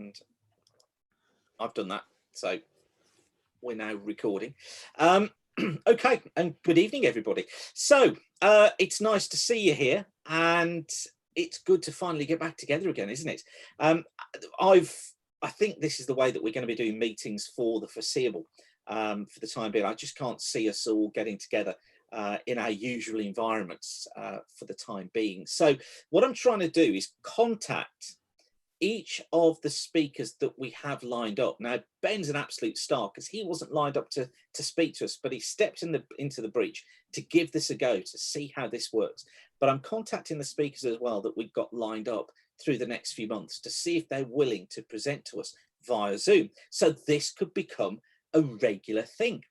and I've done that. So we're now recording. Okay, and good evening, everybody. So it's nice to see you here, and it's good to finally get back together again, isn't it? I think this is the way that we're going to be doing meetings for the foreseeable, for the time being. I just can't see us all getting together in our usual environments for the time being. So what I'm trying to do is contact each of the speakers that we have lined up. Now, Ben's an absolute star because he wasn't lined up to speak to us, but he stepped into the breach to give this a go, to see how this works. But I'm contacting the speakers as well that we've got lined up through the next few months to see if they're willing to present to us via Zoom. So this could become a regular thing.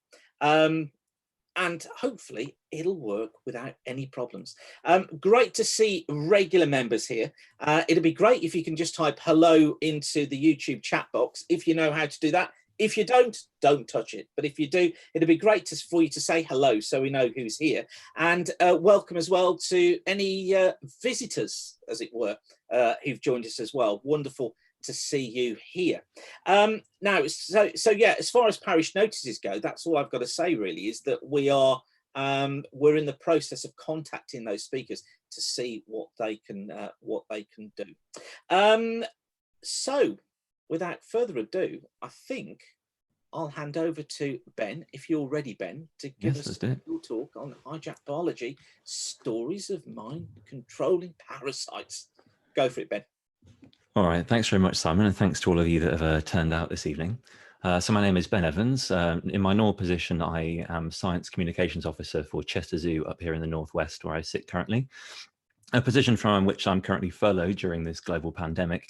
And hopefully it'll work without any problems. Great to see regular members here. It'd be great if you can just type hello into the YouTube chat box if you know how to do that. If you don't touch it. But if you do, it'd be great for you to say hello so we know who's here. And welcome as well to any visitors, as it were, who've joined us as well. Wonderful to see you here. Now, so yeah, as far as parish notices go, that's all I've got to say really, is that we're in the process of contacting those speakers to see what they can do. So without further ado, I think I'll hand over to Ben, if you're ready, Ben, to give us your talk on hijack biology, stories of mind controlling parasites. Go for it, Ben. All right, thanks very much, Simon, and thanks to all of you that have turned out this evening. So my name is Ben Evans. In my normal position, I am Science Communications Officer for Chester Zoo up here in the Northwest, where I sit currently, a position from which I'm currently furloughed during this global pandemic.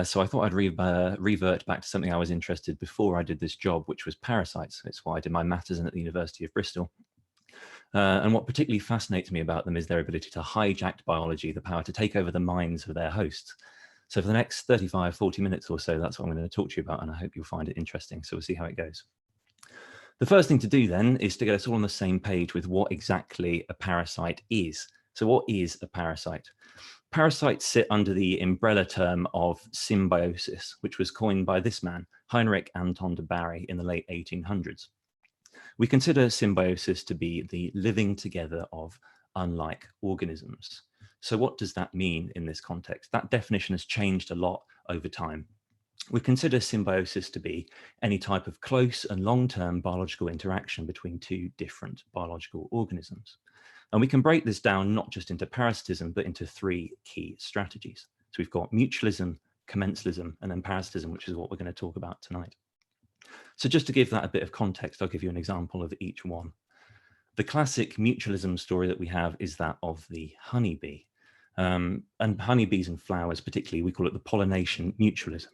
So I thought I'd revert back to something I was interested before I did this job, which was parasites. It's why I did my masters in at the University of Bristol. And what particularly fascinates me about them is their ability to hijack biology, the power to take over the minds of their hosts. So for the next 35, 40 minutes or so, that's what I'm going to talk to you about, and I hope you'll find it interesting. So we'll see how it goes. The first thing to do then is to get us all on the same page with what exactly a parasite is. So what is a parasite? Parasites sit under the umbrella term of symbiosis, which was coined by this man, Heinrich Anton de Barry, in the late 1800s. We consider symbiosis to be the living together of unlike organisms. So what does that mean in this context? That definition has changed a lot over time. We consider symbiosis to be any type of close and long-term biological interaction between two different biological organisms. And we can break this down not just into parasitism, but into three key strategies. So we've got mutualism, commensalism, and then parasitism, which is what we're going to talk about tonight. So just to give that a bit of context, I'll give you an example of each one. The classic mutualism story that we have is that of the honeybee. And honeybees and flowers particularly, we call it the pollination mutualism.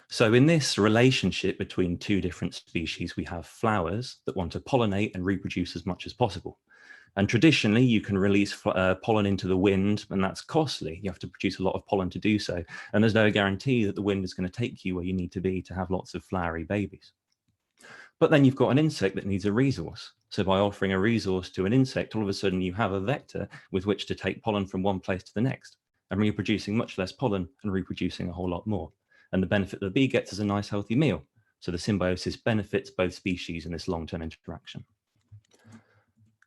So in this relationship between two different species, we have flowers that want to pollinate and reproduce as much as possible. And traditionally, you can release pollen into the wind, and that's costly. You have to produce a lot of pollen to do so. And there's no guarantee that the wind is going to take you where you need to be to have lots of flowery babies. But then you've got an insect that needs a resource. So by offering a resource to an insect, all of a sudden you have a vector with which to take pollen from one place to the next, and reproducing much less pollen and reproducing a whole lot more. And the benefit the bee gets is a nice healthy meal. So the symbiosis benefits both species in this long-term interaction.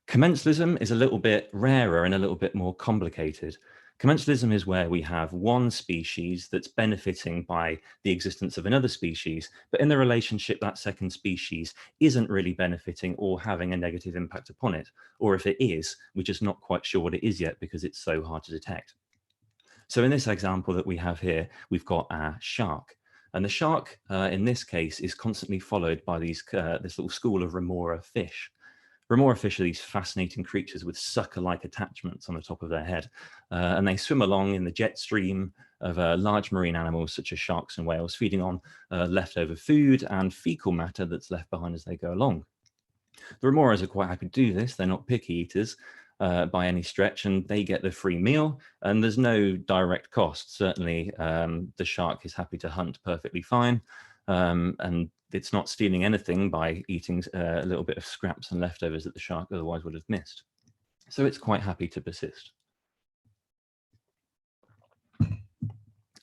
Commensalism is a little bit rarer and a little bit more complicated. Commensalism is where we have one species that's benefiting by the existence of another species, but in the relationship, that second species isn't really benefiting or having a negative impact upon it. Or if it is, we're just not quite sure what it is yet because it's so hard to detect. So in this example that we have here, we've got our shark. And the shark, in this case, is constantly followed by this little school of remora fish. Remora fish are these fascinating creatures with sucker-like attachments on the top of their head, and they swim along in the jet stream of large marine animals such as sharks and whales, feeding on leftover food and fecal matter that's left behind as they go along. The remoras are quite happy to do this. They're not picky eaters by any stretch, and they get the free meal, and there's no direct cost. Certainly, the shark is happy to hunt perfectly fine, and it's not stealing anything by eating a little bit of scraps and leftovers that the shark otherwise would have missed. So it's quite happy to persist.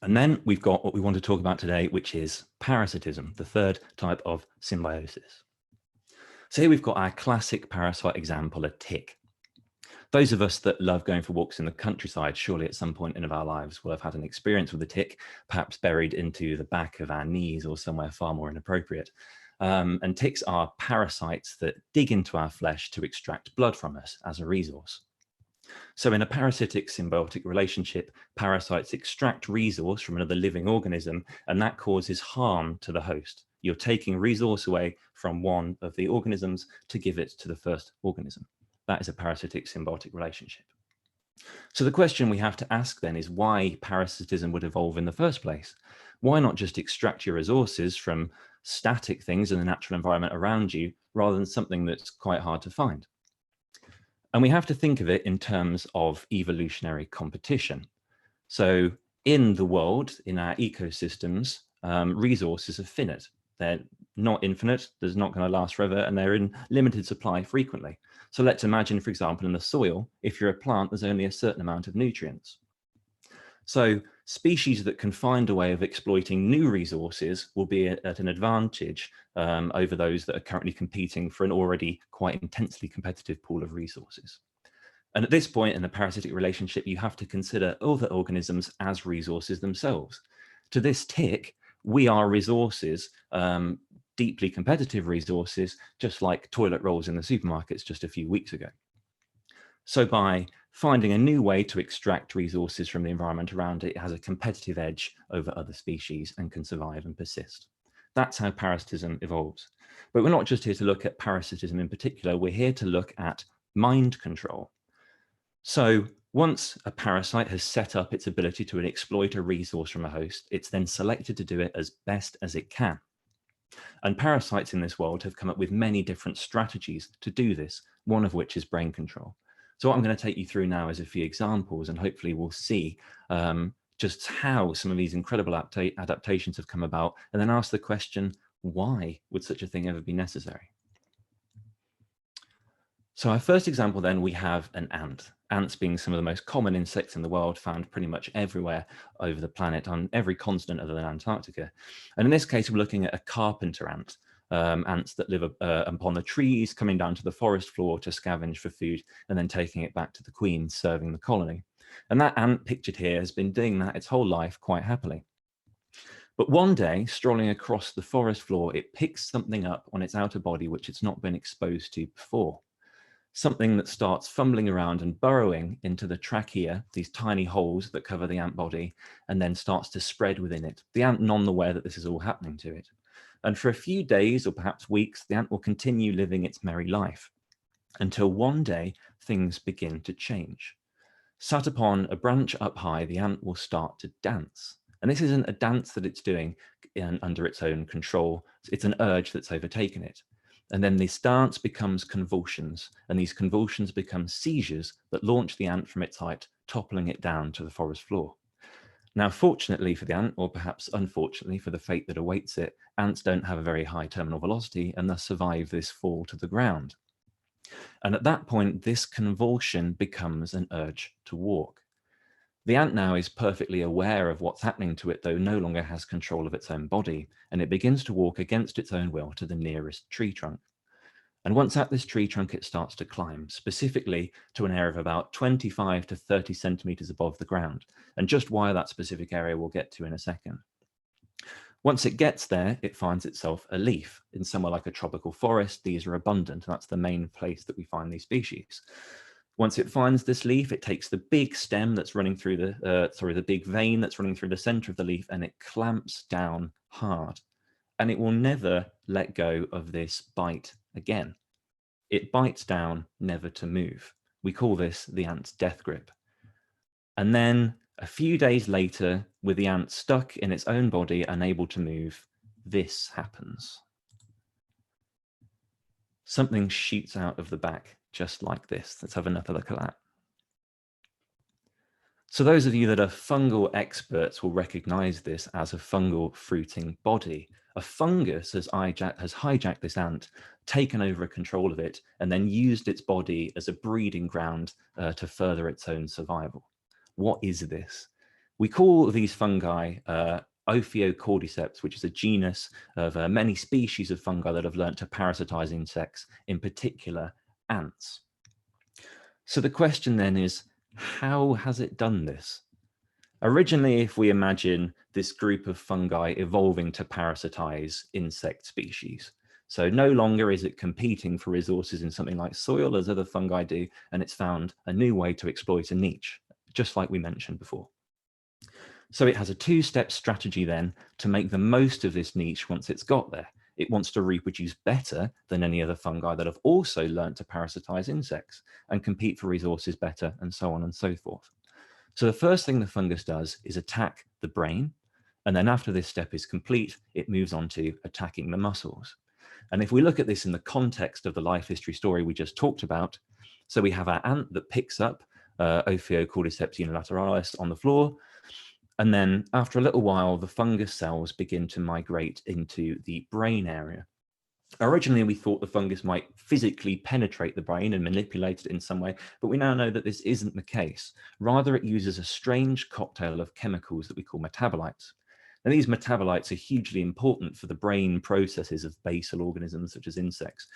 And then we've got what we want to talk about today, which is parasitism, the third type of symbiosis. So here we've got our classic parasite example, a tick. Those of us that love going for walks in the countryside, surely at some point in our lives will have had an experience with a tick, perhaps buried into the back of our knees or somewhere far more inappropriate. And ticks are parasites that dig into our flesh to extract blood from us as a resource. So in a parasitic symbiotic relationship, parasites extract resource from another living organism, and that causes harm to the host. You're taking resource away from one of the organisms to give it to the first organism. That is a parasitic symbiotic relationship. So the question we have to ask then is why parasitism would evolve in the first place. Why not just extract your resources from static things in the natural environment around you rather than something that's quite hard to find? And we have to think of it in terms of evolutionary competition. So in the world, in our ecosystems, resources are finite. They're not infinite, there's not going to last forever, and they're in limited supply frequently. So let's imagine, for example, in the soil, if you're a plant, there's only a certain amount of nutrients. So species that can find a way of exploiting new resources will be at an advantage over those that are currently competing for an already quite intensely competitive pool of resources. And at this point in the parasitic relationship, you have to consider other organisms as resources themselves. To this tick, we are resources, deeply competitive resources, just like toilet rolls in the supermarkets just a few weeks ago. So by finding a new way to extract resources from the environment around it, it has a competitive edge over other species and can survive and persist. That's how parasitism evolves. But we're not just here to look at parasitism in particular, we're here to look at mind control. So once a parasite has set up its ability to exploit a resource from a host, it's then selected to do it as best as it can. And parasites in this world have come up with many different strategies to do this, one of which is brain control. So what I'm going to take you through now is a few examples, and hopefully we'll see just how some of these incredible adaptations have come about, and then ask the question, why would such a thing ever be necessary? So our first example then, we have an ant. Ants being some of the most common insects in the world, found pretty much everywhere over the planet, on every continent other than Antarctica. And in this case, we're looking at a carpenter ant, ants that live upon the trees, coming down to the forest floor to scavenge for food, and then taking it back to the queen, serving the colony. And that ant pictured here has been doing that its whole life quite happily. But one day, strolling across the forest floor, it picks something up on its outer body which it's not been exposed to before. Something that starts fumbling around and burrowing into the trachea, these tiny holes that cover the ant body, and then starts to spread within it. The ant none aware that this is all happening to it. And for a few days or perhaps weeks, the ant will continue living its merry life until one day things begin to change. Sat upon a branch up high, the ant will start to dance. And this isn't a dance that it's doing under its own control. It's an urge that's overtaken it. And then this dance becomes convulsions, and these convulsions become seizures that launch the ant from its height, toppling it down to the forest floor. Now, fortunately for the ant, or perhaps unfortunately for the fate that awaits it, ants don't have a very high terminal velocity and thus survive this fall to the ground. And at that point, this convulsion becomes an urge to walk. The ant now is perfectly aware of what's happening to it, though no longer has control of its own body, and it begins to walk against its own will to the nearest tree trunk. And once at this tree trunk, it starts to climb, specifically to an area of about 25 to 30 centimeters above the ground. And just why that specific area we'll get to in a second. Once it gets there, it finds itself a leaf. In somewhere like a tropical forest, these are abundant. That's the main place that we find these species. Once it finds this leaf, it takes the big stem that's running through the big vein that's running through the center of the leaf, and it clamps down hard. And it will never let go of this bite again. It bites down, never to move. We call this the ant's death grip. And then a few days later, with the ant stuck in its own body, unable to move, this happens. Something shoots out of the back, just like this. Let's have another look at that. So those of you that are fungal experts will recognize this as a fungal fruiting body. A fungus has hijacked this ant, taken over control of it, and then used its body as a breeding ground to further its own survival. What is this? We call these fungi Ophiocordyceps, which is a genus of many species of fungi that have learnt to parasitize insects, in particular ants. So the question then is, how has it done this? Originally, if we imagine this group of fungi evolving to parasitize insect species, so no longer is it competing for resources in something like soil as other fungi do, and it's found a new way to exploit a niche, just like we mentioned before. So it has a two-step strategy then to make the most of this niche once it's got there. It wants to reproduce better than any other fungi that have also learnt to parasitize insects and compete for resources better, and so on and so forth. So the first thing the fungus does is attack the brain. And then after this step is complete, it moves on to attacking the muscles. And if we look at this in the context of the life history story we just talked about, so we have our ant that picks up Ophiocordyceps unilateralis on the floor. And then after a little while, the fungus cells begin to migrate into the brain area. Originally, we thought the fungus might physically penetrate the brain and manipulate it in some way, but we now know that this isn't the case. Rather, it uses a strange cocktail of chemicals that we call metabolites. And these metabolites are hugely important for the brain processes of basal organisms such as insects.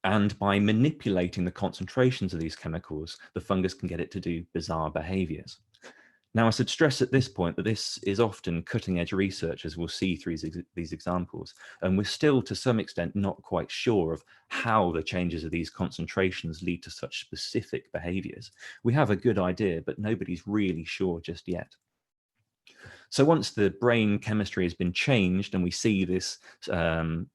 And by manipulating the concentrations of these chemicals, the fungus can get it to do bizarre behaviors. Now, I should stress at this point that this is often cutting-edge research, as we'll see through these examples, and we're still, to some extent, not quite sure of how the changes of these concentrations lead to such specific behaviors. We have a good idea, but nobody's really sure just yet. So once the brain chemistry has been changed and we see this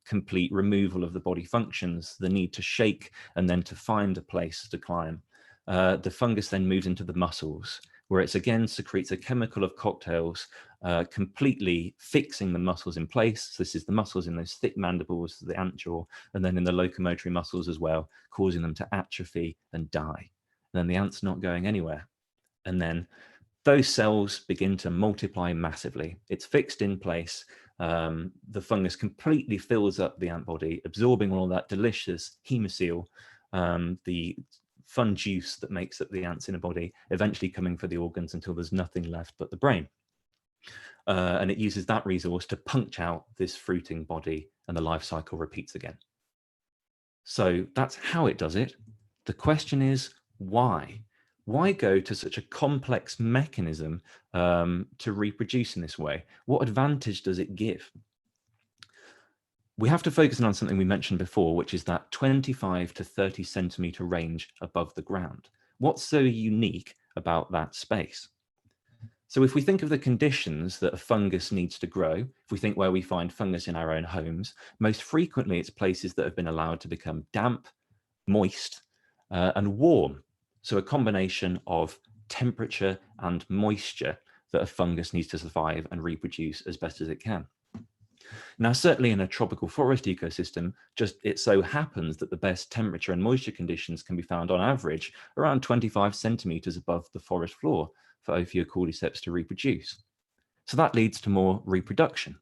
complete removal of the body functions, the need to shake and then to find a place to climb, the fungus then moves into the muscles, where it again secretes a chemical of cocktails, completely fixing the muscles in place. So this is the muscles in those thick mandibles, the ant jaw, and then in the locomotory muscles as well, causing them to atrophy and die. And then the ant's not going anywhere. And then those cells begin to multiply massively. It's fixed in place. The fungus completely fills up the ant body, absorbing all that delicious hemocoel, the fun juice that makes up the ants in a body, eventually coming for the organs until there's nothing left but the brain. And it uses that resource to punch out this fruiting body, and the life cycle repeats again. So that's how it does it. The question is, why? Why go to such a complex mechanism to reproduce in this way? What advantage does it give? We have to focus on something we mentioned before, which is that 25 to 30 centimeter range above the ground. What's so unique about that space? So if we think of the conditions that a fungus needs to grow, if we think where we find fungus in our own homes, most frequently it's places that have been allowed to become damp, moist, and warm. So a combination of temperature and moisture that a fungus needs to survive and reproduce as best as it can. Now, certainly in a tropical forest ecosystem, just it so happens that the best temperature and moisture conditions can be found on average around 25 centimeters above the forest floor for Ophiocordyceps to reproduce. So that leads to more reproduction.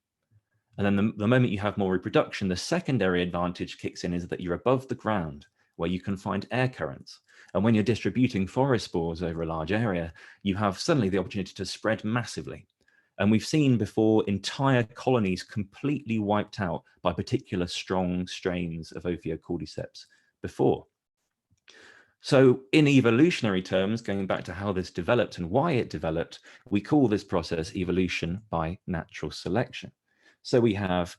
And then the moment you have more reproduction, the secondary advantage kicks in is that you're above the ground, where you can find air currents. And when you're distributing forest spores over a large area, you have suddenly the opportunity to spread massively. And we've seen before entire colonies completely wiped out by particular strong strains of Ophiocordyceps before. So in evolutionary terms, going back to how this developed and why it developed, we call this process evolution by natural selection. So we have,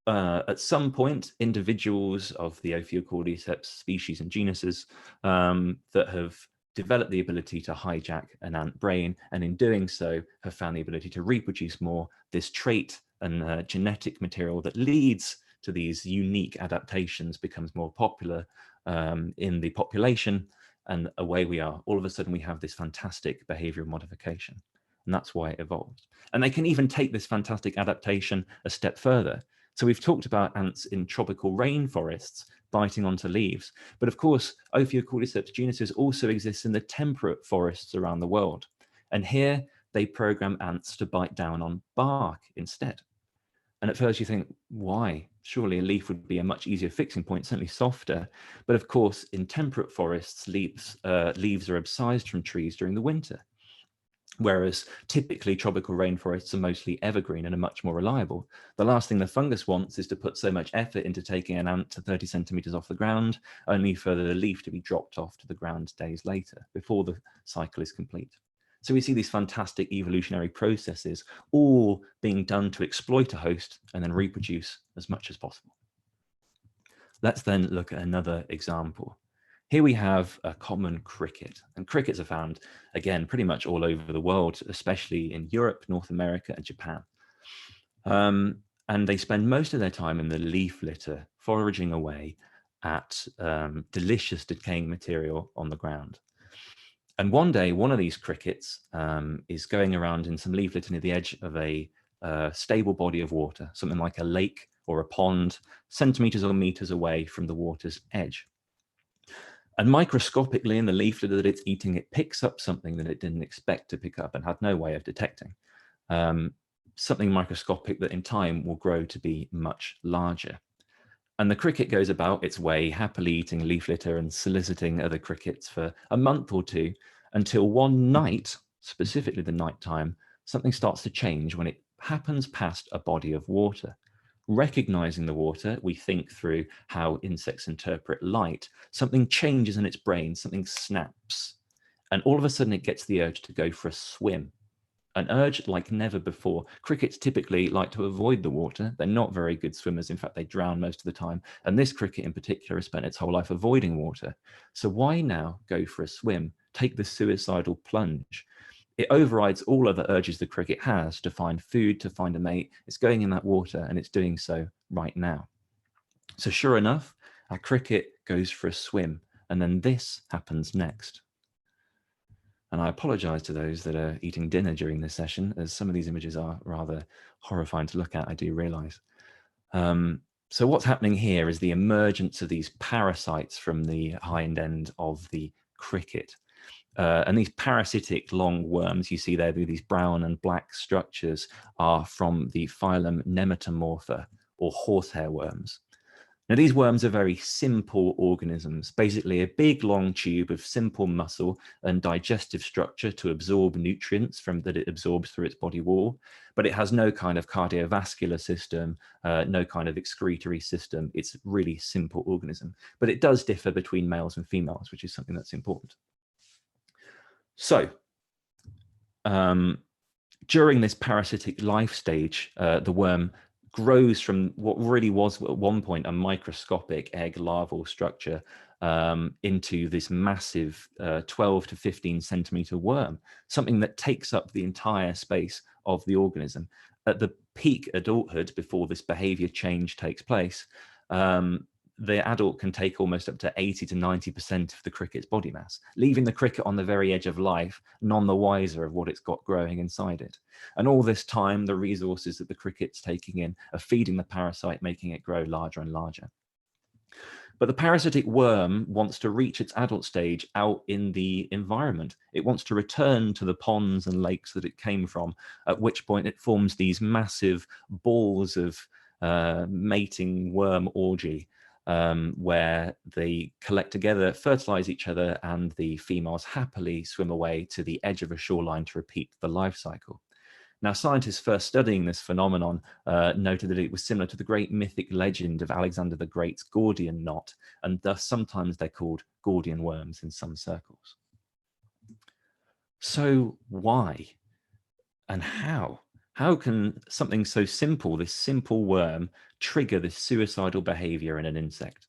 at some point, individuals of the Ophiocordyceps species and genuses that have developed the ability to hijack an ant brain, and in doing so have found the ability to reproduce more. This trait and genetic material that leads to these unique adaptations becomes more popular in the population, and away we are. All of a sudden we have this fantastic behavioral modification, and that's why it evolved. And they can even take this fantastic adaptation a step further. So we've talked about ants in tropical rainforests biting onto leaves. But of course, Ophiocordyceps genuses also exists in the temperate forests around the world. And here they program ants to bite down on bark instead. And at first you think, why? Surely a leaf would be a much easier fixing point, certainly softer. But of course, in temperate forests, leaves are abscised from trees during the winter. Whereas typically tropical rainforests are mostly evergreen and are much more reliable. The last thing the fungus wants is to put so much effort into taking an ant to 30 centimeters off the ground, only for the leaf to be dropped off to the ground days later before the cycle is complete. So we see these fantastic evolutionary processes all being done to exploit a host and then reproduce as much as possible. Let's then look at another example. Here we have a common cricket, and crickets are found, again, pretty much all over the world, especially in Europe, North America, and Japan. And they spend most of their time in the leaf litter, foraging away at delicious decaying material on the ground. And one day, one of these crickets is going around in some leaf litter near the edge of a stable body of water, something like a lake or a pond, centimeters or meters away from the water's edge. And microscopically in the leaf litter that it's eating, it picks up something that it didn't expect to pick up and had no way of detecting. Something microscopic that in time will grow to be much larger. And the cricket goes about its way, happily eating leaf litter and soliciting other crickets for a month or two, until one night, specifically the night time, something starts to change when it happens past a body of water. Recognizing the water, we think through how insects interpret light. Something changes in its brain, something snaps, and all of a sudden it gets the urge to go for a swim. An urge like never before. Crickets typically like to avoid the water. They're not very good swimmers. In fact, they drown most of the time. And this cricket in particular has spent its whole life avoiding water. So why now go for a swim? Take the suicidal plunge. It overrides all other urges the cricket has to find food, to find a mate. It's going in that water, and it's doing so right now. So sure enough, our cricket goes for a swim, and then this happens next. And I apologize to those that are eating dinner during this session, as some of these images are rather horrifying to look at, I do realize. So what's happening here is the emergence of these parasites from the hind end of the cricket. And these parasitic long worms you see there, these brown and black structures, are from the phylum Nematomorpha, or horsehair worms. Now, these worms are very simple organisms, basically a big long tube of simple muscle and digestive structure to absorb nutrients that it absorbs through its body wall, but it has no kind of cardiovascular system, no kind of excretory system. It's a really simple organism, but it does differ between males and females, which is something that's important. So, during this parasitic life stage, the worm grows from what really was at one point a microscopic egg larval structure into this massive 12 to 15 centimeter worm, something that takes up the entire space of the organism. At the peak adulthood, before this behavior change takes place, the adult can take almost up to 80 to 90% of the cricket's body mass, leaving the cricket on the very edge of life, none the wiser of what it's got growing inside it. And all this time, the resources that the cricket's taking in are feeding the parasite, making it grow larger and larger. But the parasitic worm wants to reach its adult stage out in the environment. It wants to return to the ponds and lakes that it came from, at which point it forms these massive balls of mating worm orgy, where they collect together, fertilize each other, and the females happily swim away to the edge of a shoreline to repeat the life cycle. Now, scientists first studying this phenomenon noted that it was similar to the great mythic legend of Alexander the Great's Gordian knot, and thus sometimes they're called Gordian worms in some circles. So why and how? How can something so simple, this simple worm, trigger this suicidal behavior in an insect?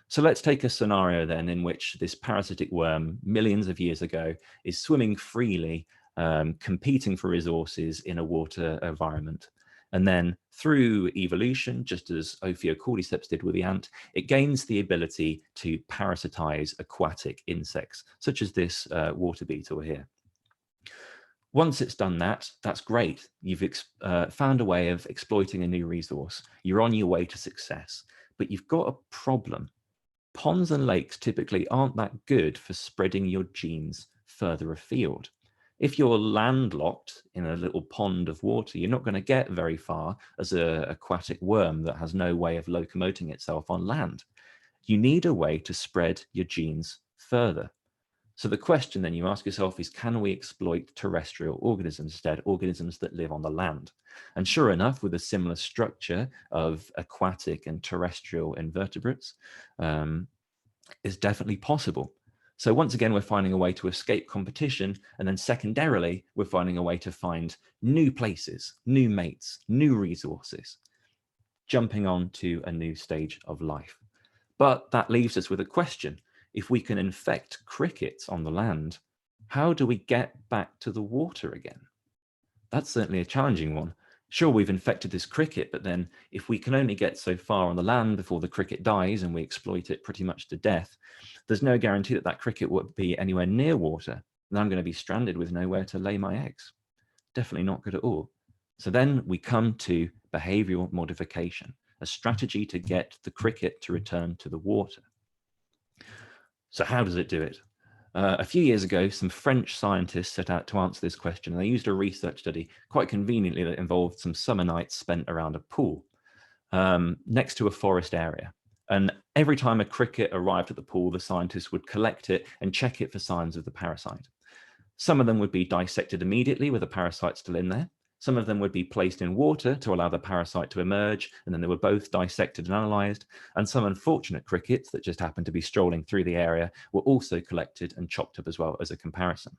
So let's take a scenario then in which this parasitic worm, millions of years ago, is swimming freely, competing for resources in a water environment. And then through evolution, just as Ophiocordyceps did with the ant, it gains the ability to parasitize aquatic insects, such as this water beetle here. Once it's done that, that's great. You've found a way of exploiting a new resource. You're on your way to success, but you've got a problem. Ponds and lakes typically aren't that good for spreading your genes further afield. If you're landlocked in a little pond of water, you're not going to get very far as an aquatic worm that has no way of locomoting itself on land. You need a way to spread your genes further. So the question then you ask yourself is, can we exploit terrestrial organisms instead, organisms that live on the land? And sure enough, with a similar structure of aquatic and terrestrial invertebrates, is definitely possible. So once again, we're finding a way to escape competition. And then secondarily, we're finding a way to find new places, new mates, new resources, jumping on to a new stage of life. But that leaves us with a question. If we can infect crickets on the land, how do we get back to the water again? That's certainly a challenging one. Sure, we've infected this cricket, but then if we can only get so far on the land before the cricket dies and we exploit it pretty much to death, there's no guarantee that that cricket would be anywhere near water. And I'm going to be stranded with nowhere to lay my eggs. Definitely not good at all. So then we come to behavioral modification, a strategy to get the cricket to return to the water. So how does it do it? A few years ago, some French scientists set out to answer this question, and they used a research study quite conveniently that involved some summer nights spent around a pool next to a forest area. And every time a cricket arrived at the pool, the scientists would collect it and check it for signs of the parasite. Some of them would be dissected immediately with the parasite still in there. Some of them would be placed in water to allow the parasite to emerge, and then they were both dissected and analysed. And some unfortunate crickets that just happened to be strolling through the area were also collected and chopped up as well as a comparison.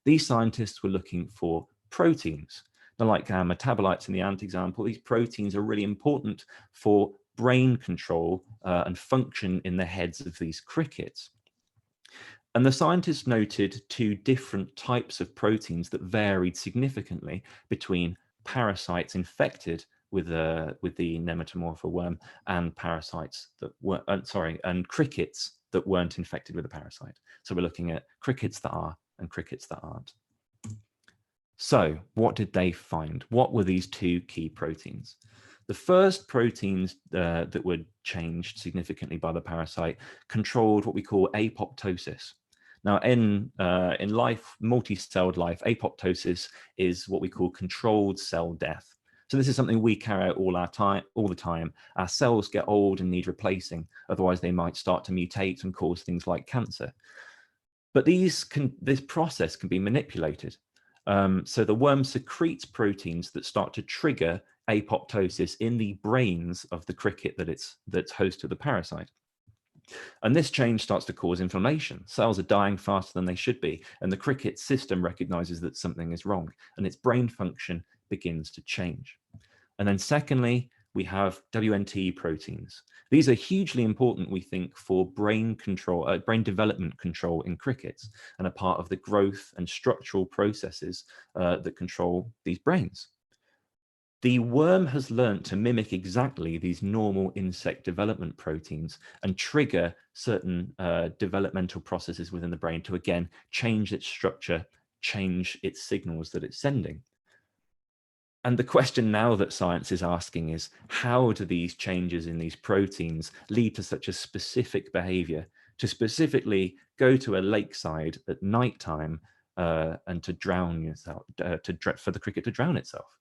These scientists were looking for proteins. Now, like our metabolites in the ant example, these proteins are really important for brain control and function in the heads of these crickets. And the scientists noted two different types of proteins that varied significantly between parasites infected with the nematomorpha worm and parasites that were, and crickets that weren't infected with a parasite. So we're looking at crickets that are and crickets that aren't. So what did they find? What were these two key proteins? The first proteins that were changed significantly by the parasite controlled what we call apoptosis. Now, in life, multi-celled life, apoptosis is what we call controlled cell death. So this is something we carry out all the time. Our cells get old and need replacing, otherwise they might start to mutate and cause things like cancer. But this process can be manipulated. So the worm secretes proteins that start to trigger apoptosis in the brains of the cricket that's host to the parasite. And this change starts to cause inflammation. Cells are dying faster than they should be, and the cricket system recognizes that something is wrong, and its brain function begins to change. And then secondly, we have WNT proteins. These are hugely important, we think, for brain control, brain development control in crickets, and are part of the growth and structural processes that control these brains. The worm has learned to mimic exactly these normal insect development proteins and trigger certain developmental processes within the brain to, again, change its structure, change its signals that it's sending. And the question now that science is asking is, how do these changes in these proteins lead to such a specific behavior to specifically go to a lakeside at nighttime and to drown yourself, for the cricket to drown itself?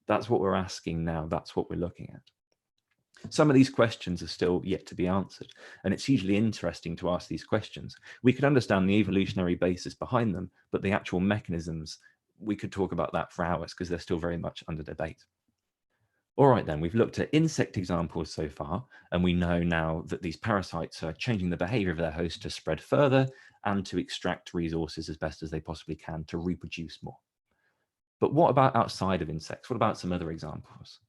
That's what we're asking now. That's what we're looking at. Some of these questions are still yet to be answered, and it's hugely interesting to ask these questions. We could understand the evolutionary basis behind them, but the actual mechanisms, we could talk about that for hours because they're still very much under debate. All right, then, we've looked at insect examples so far, and we know now that these parasites are changing the behavior of their host to spread further and to extract resources as best as they possibly can to reproduce more. But what about outside of insects? What about some other examples?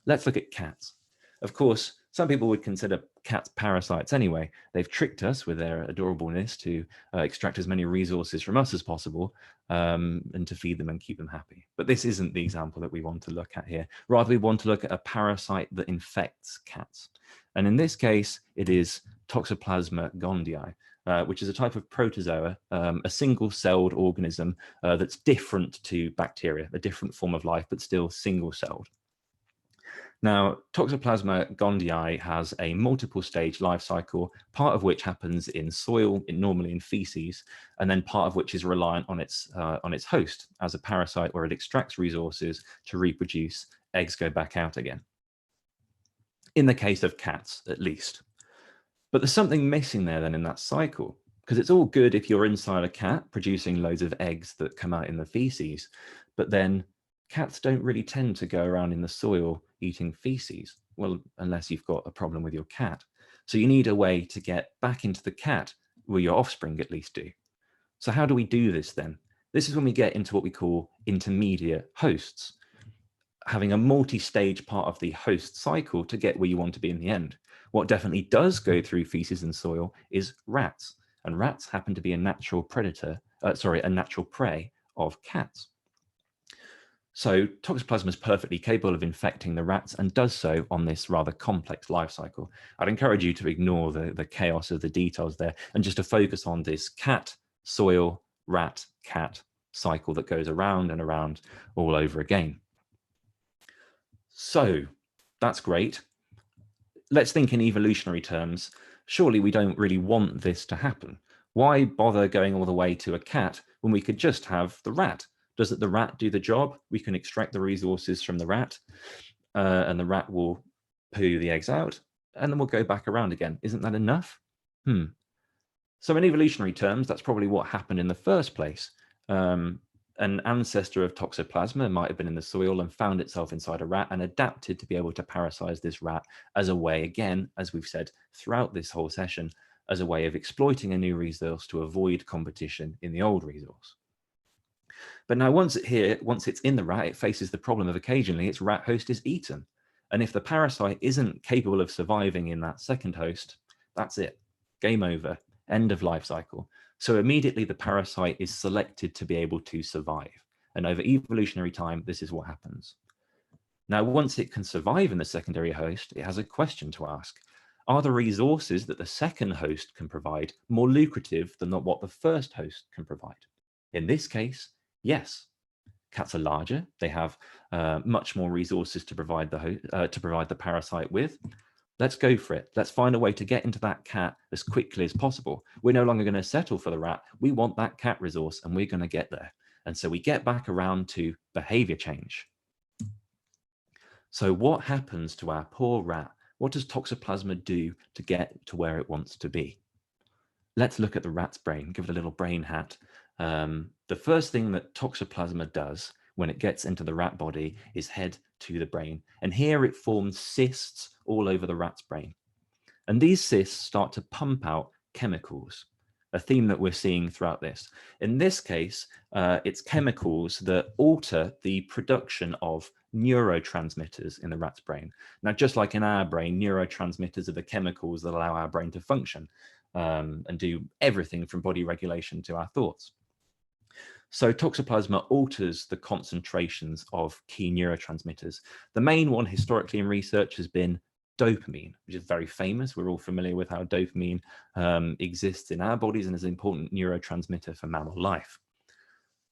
Let's look at cats. Of course, some people would consider cats parasites anyway. They've tricked us with their adorableness to extract as many resources from us as possible and to feed them and keep them happy. But this isn't the example that we want to look at here. Rather, we want to look at a parasite that infects cats. And in this case, it is Toxoplasma gondii, which is a type of protozoa, a single-celled organism that's different to bacteria, a different form of life, but still single-celled. Now, Toxoplasma gondii has a multiple-stage life cycle, part of which happens in soil, normally in feces, and then part of which is reliant on its host as a parasite, where it extracts resources to reproduce. Eggs go back out again. In the case of cats, at least. But there's something missing there then in that cycle. Because it's all good if you're inside a cat producing loads of eggs that come out in the feces, but then cats don't really tend to go around in the soil eating feces. Well, unless you've got a problem with your cat. So you need a way to get back into the cat, where your offspring at least do. So how do we do this then? This is when we get into what we call intermediate hosts, having a multi-stage part of the host cycle to get where you want to be in the end. What definitely does go through feces and soil is rats, and rats happen to be a natural predator, a natural prey of cats. So Toxoplasma is perfectly capable of infecting the rats and does so on this rather complex life cycle. I'd encourage you to ignore the chaos of the details there and just to focus on this cat, soil, rat, cat cycle that goes around and around all over again. So that's great. Let's think in evolutionary terms. Surely we don't really want this to happen. Why bother going all the way to a cat when we could just have the rat? Does the rat do the job? We can extract the resources from the rat and the rat will poo the eggs out and then we'll go back around again. Isn't that enough? So in evolutionary terms, that's probably what happened in the first place. An ancestor of Toxoplasma might have been in the soil and found itself inside a rat and adapted to be able to parasitize this rat as a way, again, as we've said throughout this whole session, as a way of exploiting a new resource to avoid competition in the old resource. But now once it's in the rat, it faces the problem of occasionally its rat host is eaten. And if the parasite isn't capable of surviving in that second host, that's it. Game over. End of life cycle. So immediately the parasite is selected to be able to survive. And over evolutionary time, this is what happens. Now, once it can survive in the secondary host, it has a question to ask. Are the resources that the second host can provide more lucrative than what the first host can provide? In this case, yes. Cats are larger. They have much more resources to provide the parasite with. Let's go for it. Let's find a way to get into that cat as quickly as possible. We're no longer going to settle for the rat. We want that cat resource and we're going to get there. And so we get back around to behavior change. So what happens to our poor rat? What does Toxoplasma do to get to where it wants to be? Let's look at the rat's brain, give it a little brain hat. The first thing that Toxoplasma does when it gets into the rat body is head to the brain. And here it forms cysts all over the rat's brain. And these cysts start to pump out chemicals, a theme that we're seeing throughout this. In this case, it's chemicals that alter the production of neurotransmitters in the rat's brain. Now, just like in our brain, neurotransmitters are the chemicals that allow our brain to function and do everything from body regulation to our thoughts. So Toxoplasma alters the concentrations of key neurotransmitters. The main one historically in research has been dopamine, which is very famous. We're all familiar with how dopamine exists in our bodies and is an important neurotransmitter for mammal life.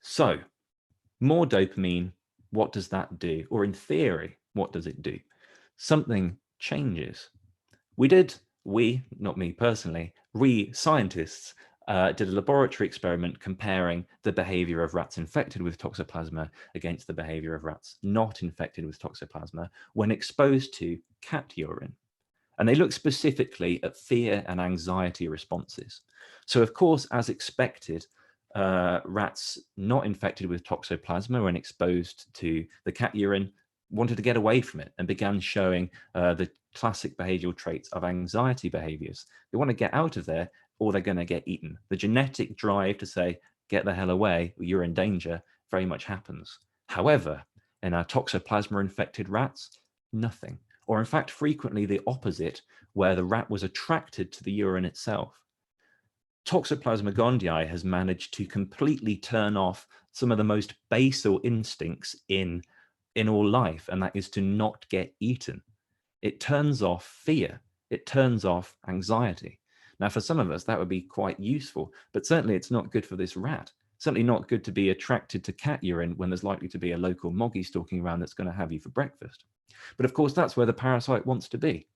So more dopamine, what does that do? Or in theory, what does it do? Something changes. Not me personally, scientists did a laboratory experiment comparing the behavior of rats infected with Toxoplasma against the behavior of rats not infected with Toxoplasma when exposed to cat urine. And they looked specifically at fear and anxiety responses. So of course, as expected, rats not infected with Toxoplasma when exposed to the cat urine wanted to get away from it and began showing the classic behavioral traits of anxiety behaviors. They want to get out of there or they're going to get eaten. The genetic drive to say, get the hell away, you're in danger, very much happens. However, in our Toxoplasma infected rats, nothing. Or in fact, frequently the opposite, where the rat was attracted to the urine itself. Toxoplasma gondii has managed to completely turn off some of the most basal instincts in all life, and that is to not get eaten. It turns off fear. It turns off anxiety. Now, for some of us, that would be quite useful, but certainly it's not good for this rat. Certainly not good to be attracted to cat urine when there's likely to be a local moggy stalking around that's going to have you for breakfast. But of course, that's where the parasite wants to be.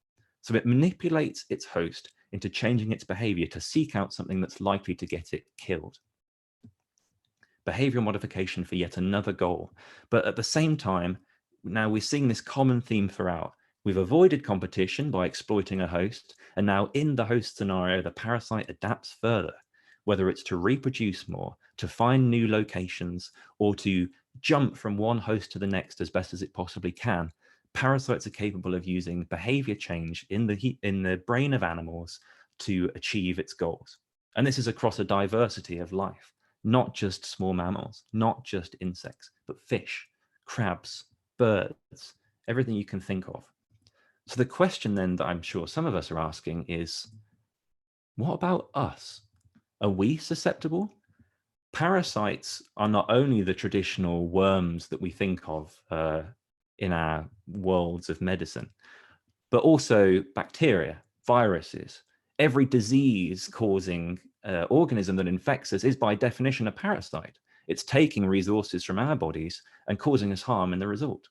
So it manipulates its host into changing its behavior to seek out something that's likely to get it killed. Behavioral modification for yet another goal. But at the same time, now we're seeing this common theme throughout. We've avoided competition by exploiting a host, and now in the host scenario, the parasite adapts further. whether it's to reproduce more, to find new locations, or to jump from one host to the next as best as it possibly can, parasites are capable of using behavior change in the brain of animals to achieve its goals. And this is across a diversity of life, not just small mammals, not just insects, but fish, crabs, birds, everything you can think of. So the question then that I'm sure some of us are asking is, what about us? Are we susceptible? Parasites are not only the traditional worms that we think of in our worlds of medicine, but also bacteria, viruses. Every disease-causing organism that infects us is by definition a parasite. It's taking resources from our bodies and causing us harm in the result.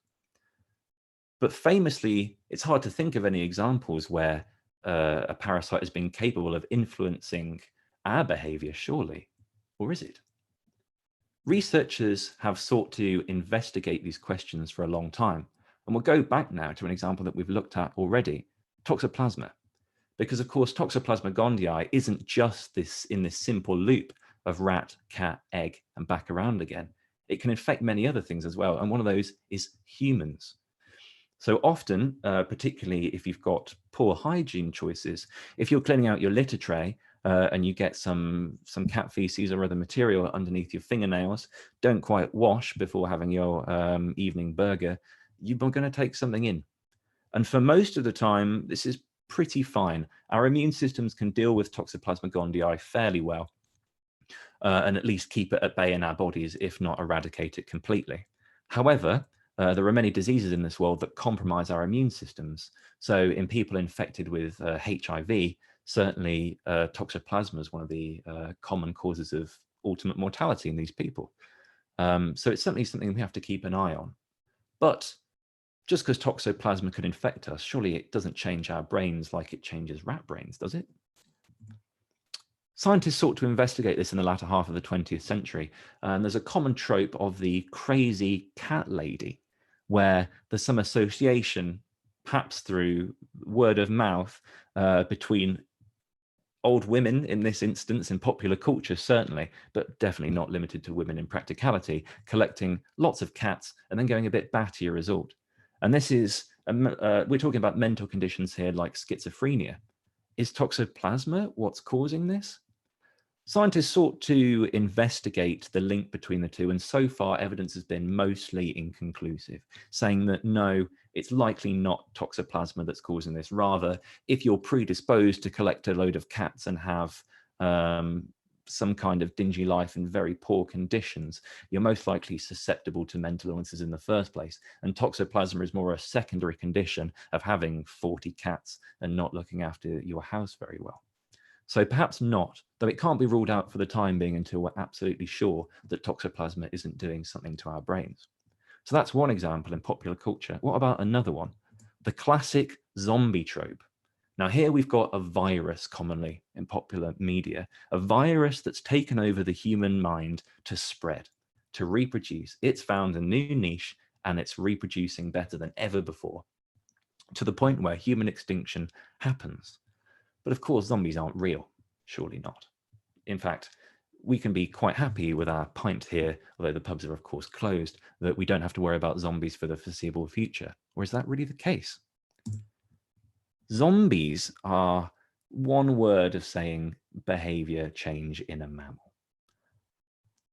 But famously, it's hard to think of any examples where a parasite has been capable of influencing our behavior, surely, or is it? Researchers have sought to investigate these questions for a long time, and we'll go back now to an example that we've looked at already, toxoplasma. Because of course, Toxoplasma gondii isn't just this in this simple loop of rat, cat, egg, and back around again. It can infect many other things as well, and one of those is humans. So often, particularly if you've got poor hygiene choices, if you're cleaning out your litter tray and you get some cat feces or other material underneath your fingernails, don't quite wash before having your evening burger, you're going to take something in. And for most of the time, this is pretty fine. Our immune systems can deal with Toxoplasma gondii fairly well and at least keep it at bay in our bodies, if not eradicate it completely. However, there are many diseases in this world that compromise our immune systems. So in people infected with HIV, certainly toxoplasma is one of the common causes of ultimate mortality in these people. So it's certainly something we have to keep an eye on. But just because toxoplasma could infect us, surely it doesn't change our brains like it changes rat brains, does it? Scientists sought to investigate this in the latter half of the 20th century, and there's a common trope of the crazy cat lady, where there's some association, perhaps through word of mouth, between old women in this instance, in popular culture certainly, but definitely not limited to women in practicality, collecting lots of cats and then going a bit batty as a result. And this is, we're talking about mental conditions here like schizophrenia. Is toxoplasma what's causing this? Scientists sought to investigate the link between the two, and so far evidence has been mostly inconclusive, saying that no, it's likely not toxoplasma that's causing this. Rather, if you're predisposed to collect a load of cats and have some kind of dingy life in very poor conditions, you're most likely susceptible to mental illnesses in the first place. And toxoplasma is more a secondary condition of having 40 cats and not looking after your house very well. So perhaps not, though it can't be ruled out for the time being until we're absolutely sure that toxoplasma isn't doing something to our brains. So that's one example in popular culture. What about another one? The classic zombie trope. Now here we've got a virus commonly in popular media, a virus that's taken over the human mind to spread, to reproduce. It's found a new niche and it's reproducing better than ever before, to the point where human extinction happens. But of course, zombies aren't real. Surely not. In fact, we can be quite happy with our pint here, although the pubs are of course closed, that we don't have to worry about zombies for the foreseeable future. Or is that really the case? Zombies are one word of saying behavior change in a mammal.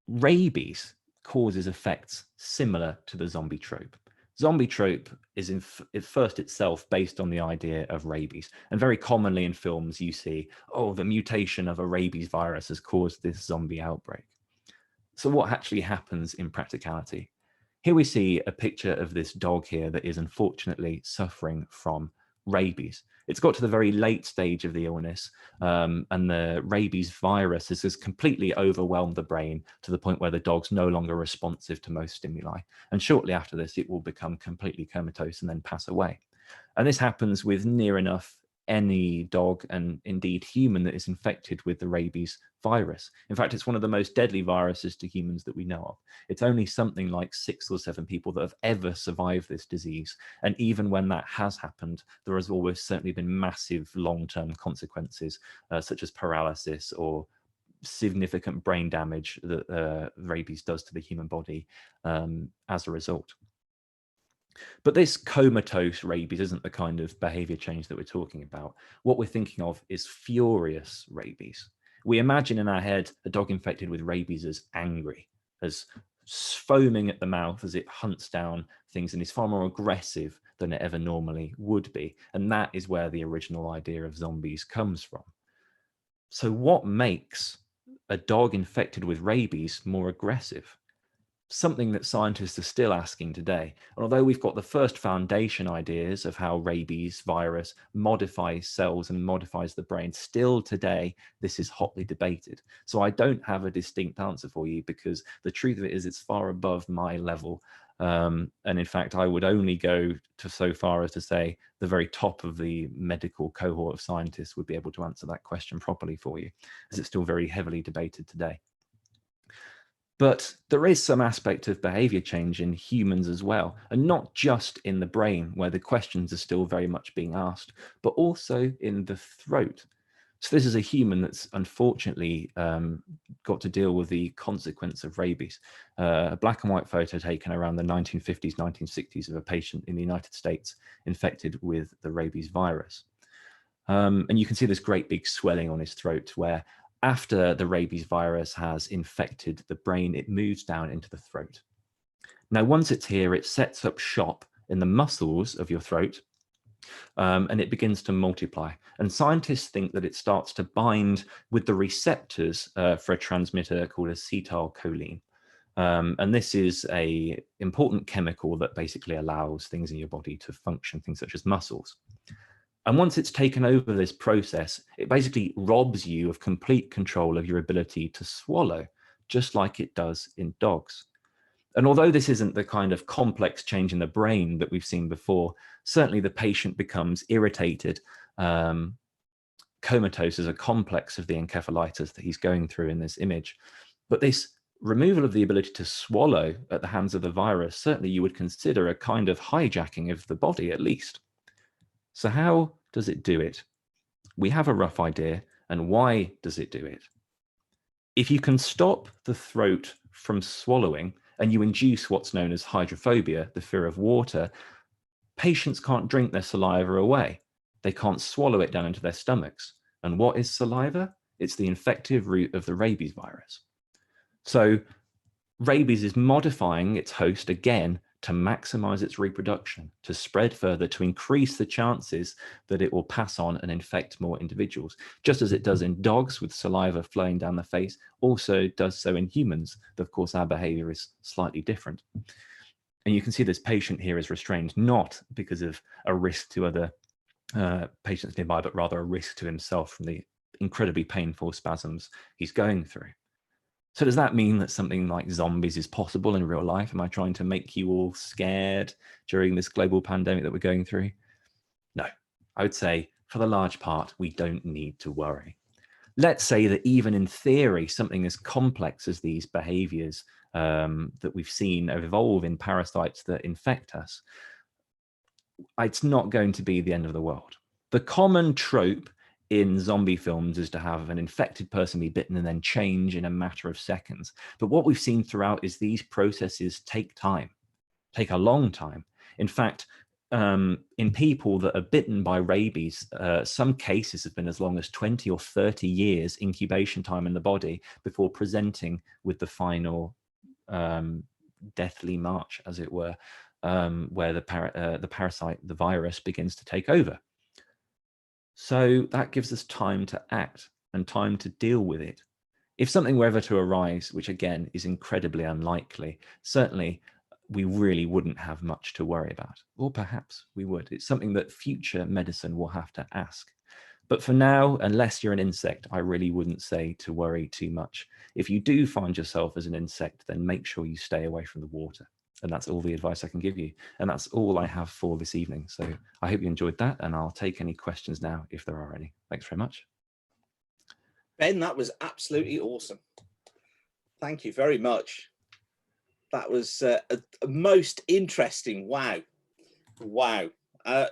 Rabies causes effects similar to the zombie trope. Zombie trope is first itself based on the idea of rabies. And very commonly in films you see, oh, the mutation of a rabies virus has caused this zombie outbreak. So what actually happens in practicality? Here we see a picture of this dog here that is unfortunately suffering from rabies. It's got to the very late stage of the illness, and the rabies virus has completely overwhelmed the brain to the point where the dog's no longer responsive to most stimuli. And shortly after this, it will become completely comatose and then pass away. And this happens with near enough any dog and indeed human that is infected with the rabies virus. In fact, it's one of the most deadly viruses to humans that we know of. It's only something like 6 or 7 people that have ever survived this disease. And even when that has happened, there has always certainly been massive long-term consequences, such as paralysis or significant brain damage that rabies does to the human body as a result. But this comatose rabies isn't the kind of behavior change that we're talking about. What we're thinking of is furious rabies. We imagine in our head a dog infected with rabies as angry, as foaming at the mouth as it hunts down things, and is far more aggressive than it ever normally would be. And that is where the original idea of zombies comes from. So what makes a dog infected with rabies more aggressive? Something that scientists are still asking today. And although we've got the first foundation ideas of how rabies virus modifies cells and modifies the brain, still today, this is hotly debated. So I don't have a distinct answer for you, because the truth of it is it's far above my level. And in fact, I would only go to so far as to say the very top of the medical cohort of scientists would be able to answer that question properly for you, as it's still very heavily debated today. But there is some aspect of behavior change in humans as well, and not just in the brain, where the questions are still very much being asked, but also in the throat. So this is a human that's unfortunately got to deal with the consequence of rabies. A black and white photo taken around the 1950s, 1960s of a patient in the United States infected with the rabies virus. And you can see this great big swelling on his throat, where after the rabies virus has infected the brain, it moves down into the throat. Now, once it's here, it sets up shop in the muscles of your throat, and it begins to multiply. And scientists think that it starts to bind with the receptors for a transmitter called acetylcholine. And this is an important chemical that basically allows things in your body to function, things such as muscles. And once it's taken over this process, it basically robs you of complete control of your ability to swallow, just like it does in dogs. And although this isn't the kind of complex change in the brain that we've seen before, certainly the patient becomes irritated. Comatose is a complex of the encephalitis that he's going through in this image. But this removal of the ability to swallow at the hands of the virus, certainly you would consider a kind of hijacking of the body at least. So how does it do it? We have a rough idea, and why does it do it? If you can stop the throat from swallowing and you induce what's known as hydrophobia, the fear of water, patients can't drink their saliva away. They can't swallow it down into their stomachs. And what is saliva? It's the infective route of the rabies virus. So rabies is modifying its host again to maximize its reproduction, to spread further, to increase the chances that it will pass on and infect more individuals. Just as it does in dogs with saliva flowing down the face, also does so in humans. Of course, our behavior is slightly different. And you can see this patient here is restrained, not because of a risk to other patients nearby, but rather a risk to himself from the incredibly painful spasms he's going through. So does that mean that something like zombies is possible in real life? Am I trying to make you all scared during this global pandemic that we're going through? No, I would say for the large part, we don't need to worry. Let's say that even in theory, something as complex as these behaviors that we've seen evolve in parasites that infect us, it's not going to be the end of the world. The common trope in zombie films is to have an infected person be bitten and then change in a matter of seconds. But what we've seen throughout is these processes take time, take a long time. In fact, in people that are bitten by rabies, some cases have been as long as 20 or 30 years incubation time in the body before presenting with the final deathly march, as it were, where the parasite, the virus, begins to take over. So that gives us time to act and time to deal with it. If something were ever to arise, which again is incredibly unlikely, certainly we really wouldn't have much to worry about. Or perhaps we would. It's something that future medicine will have to ask. But for now, unless you're an insect, I really wouldn't say to worry too much. If you do find yourself as an insect, then make sure you stay away from the water. And that's all the advice I can give you. And that's all I have for this evening. So I hope you enjoyed that, and I'll take any questions now if there are any. Thanks very much. Ben, that was absolutely awesome. Thank you very much. That was a most interesting. Wow. Wow.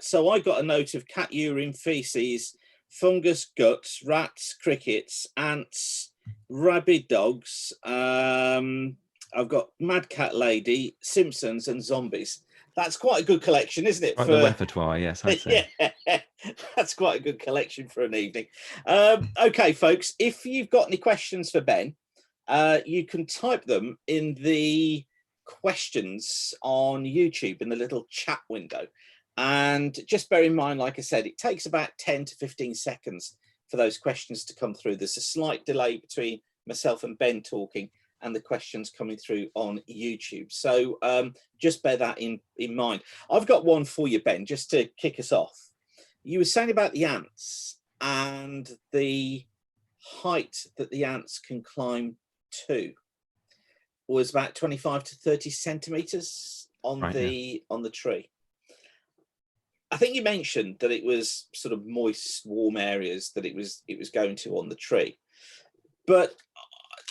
So I got a note of cat urine, feces, fungus, guts, rats, crickets, ants, Rabid Dogs. I've got Mad Cat Lady, Simpsons, and Zombies. That's quite a good collection, isn't it? Quite the repertoire, yes, I'd say. Yeah, that's quite a good collection for an evening. Okay, folks, if you've got any questions for Ben, you can type them in the questions on YouTube in the little chat window. And just bear in mind, like I said, it takes about 10 to 15 seconds for those questions to come through. There's a slight delay between myself and Ben talking and the questions coming through on YouTube. So just bear that in mind. I've got one for you, Ben, just to kick us off. You were saying about the ants and the height that the ants can climb to was about 25 to 30 centimeters on the tree. I think you mentioned that it was sort of moist, warm areas that it was going to on the tree, but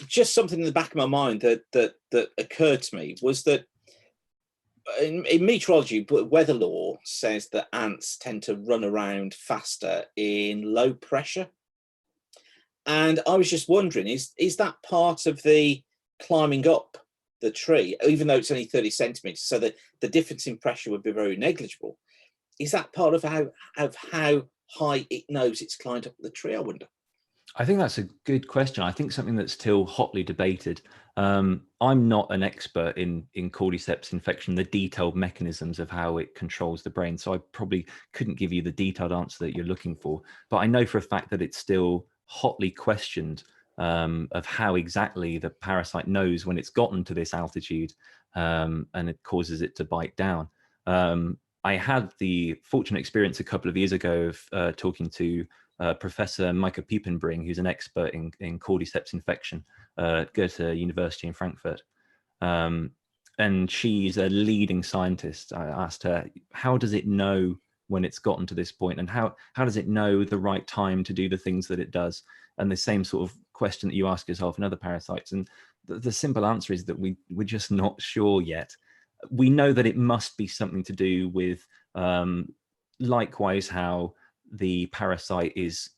just something in the back of my mind that occurred to me was that in meteorology, weather law says that ants tend to run around faster in low pressure. And I was just wondering, is that part of the climbing up the tree, even though it's only 30 centimeters, so that the difference in pressure would be very negligible? Is that part of how high it knows it's climbed up the tree, I wonder? I think that's a good question. I think something that's still hotly debated. I'm not an expert in cordyceps infection, the detailed mechanisms of how it controls the brain. So I probably couldn't give you the detailed answer that you're looking for. But I know for a fact that it's still hotly questioned of how exactly the parasite knows when it's gotten to this altitude and it causes it to bite down. I had the fortunate experience a couple of years ago of talking to Professor Micah Piepenbring, who's an expert in cordyceps infection at Goethe University in Frankfurt. And she's a leading scientist. I asked her, how does it know when it's gotten to this point, and how does it know the right time to do the things that it does? And the same sort of question that you ask yourself in other parasites. And the simple answer is that we're just not sure yet. We know that it must be something to do with likewise how the parasite is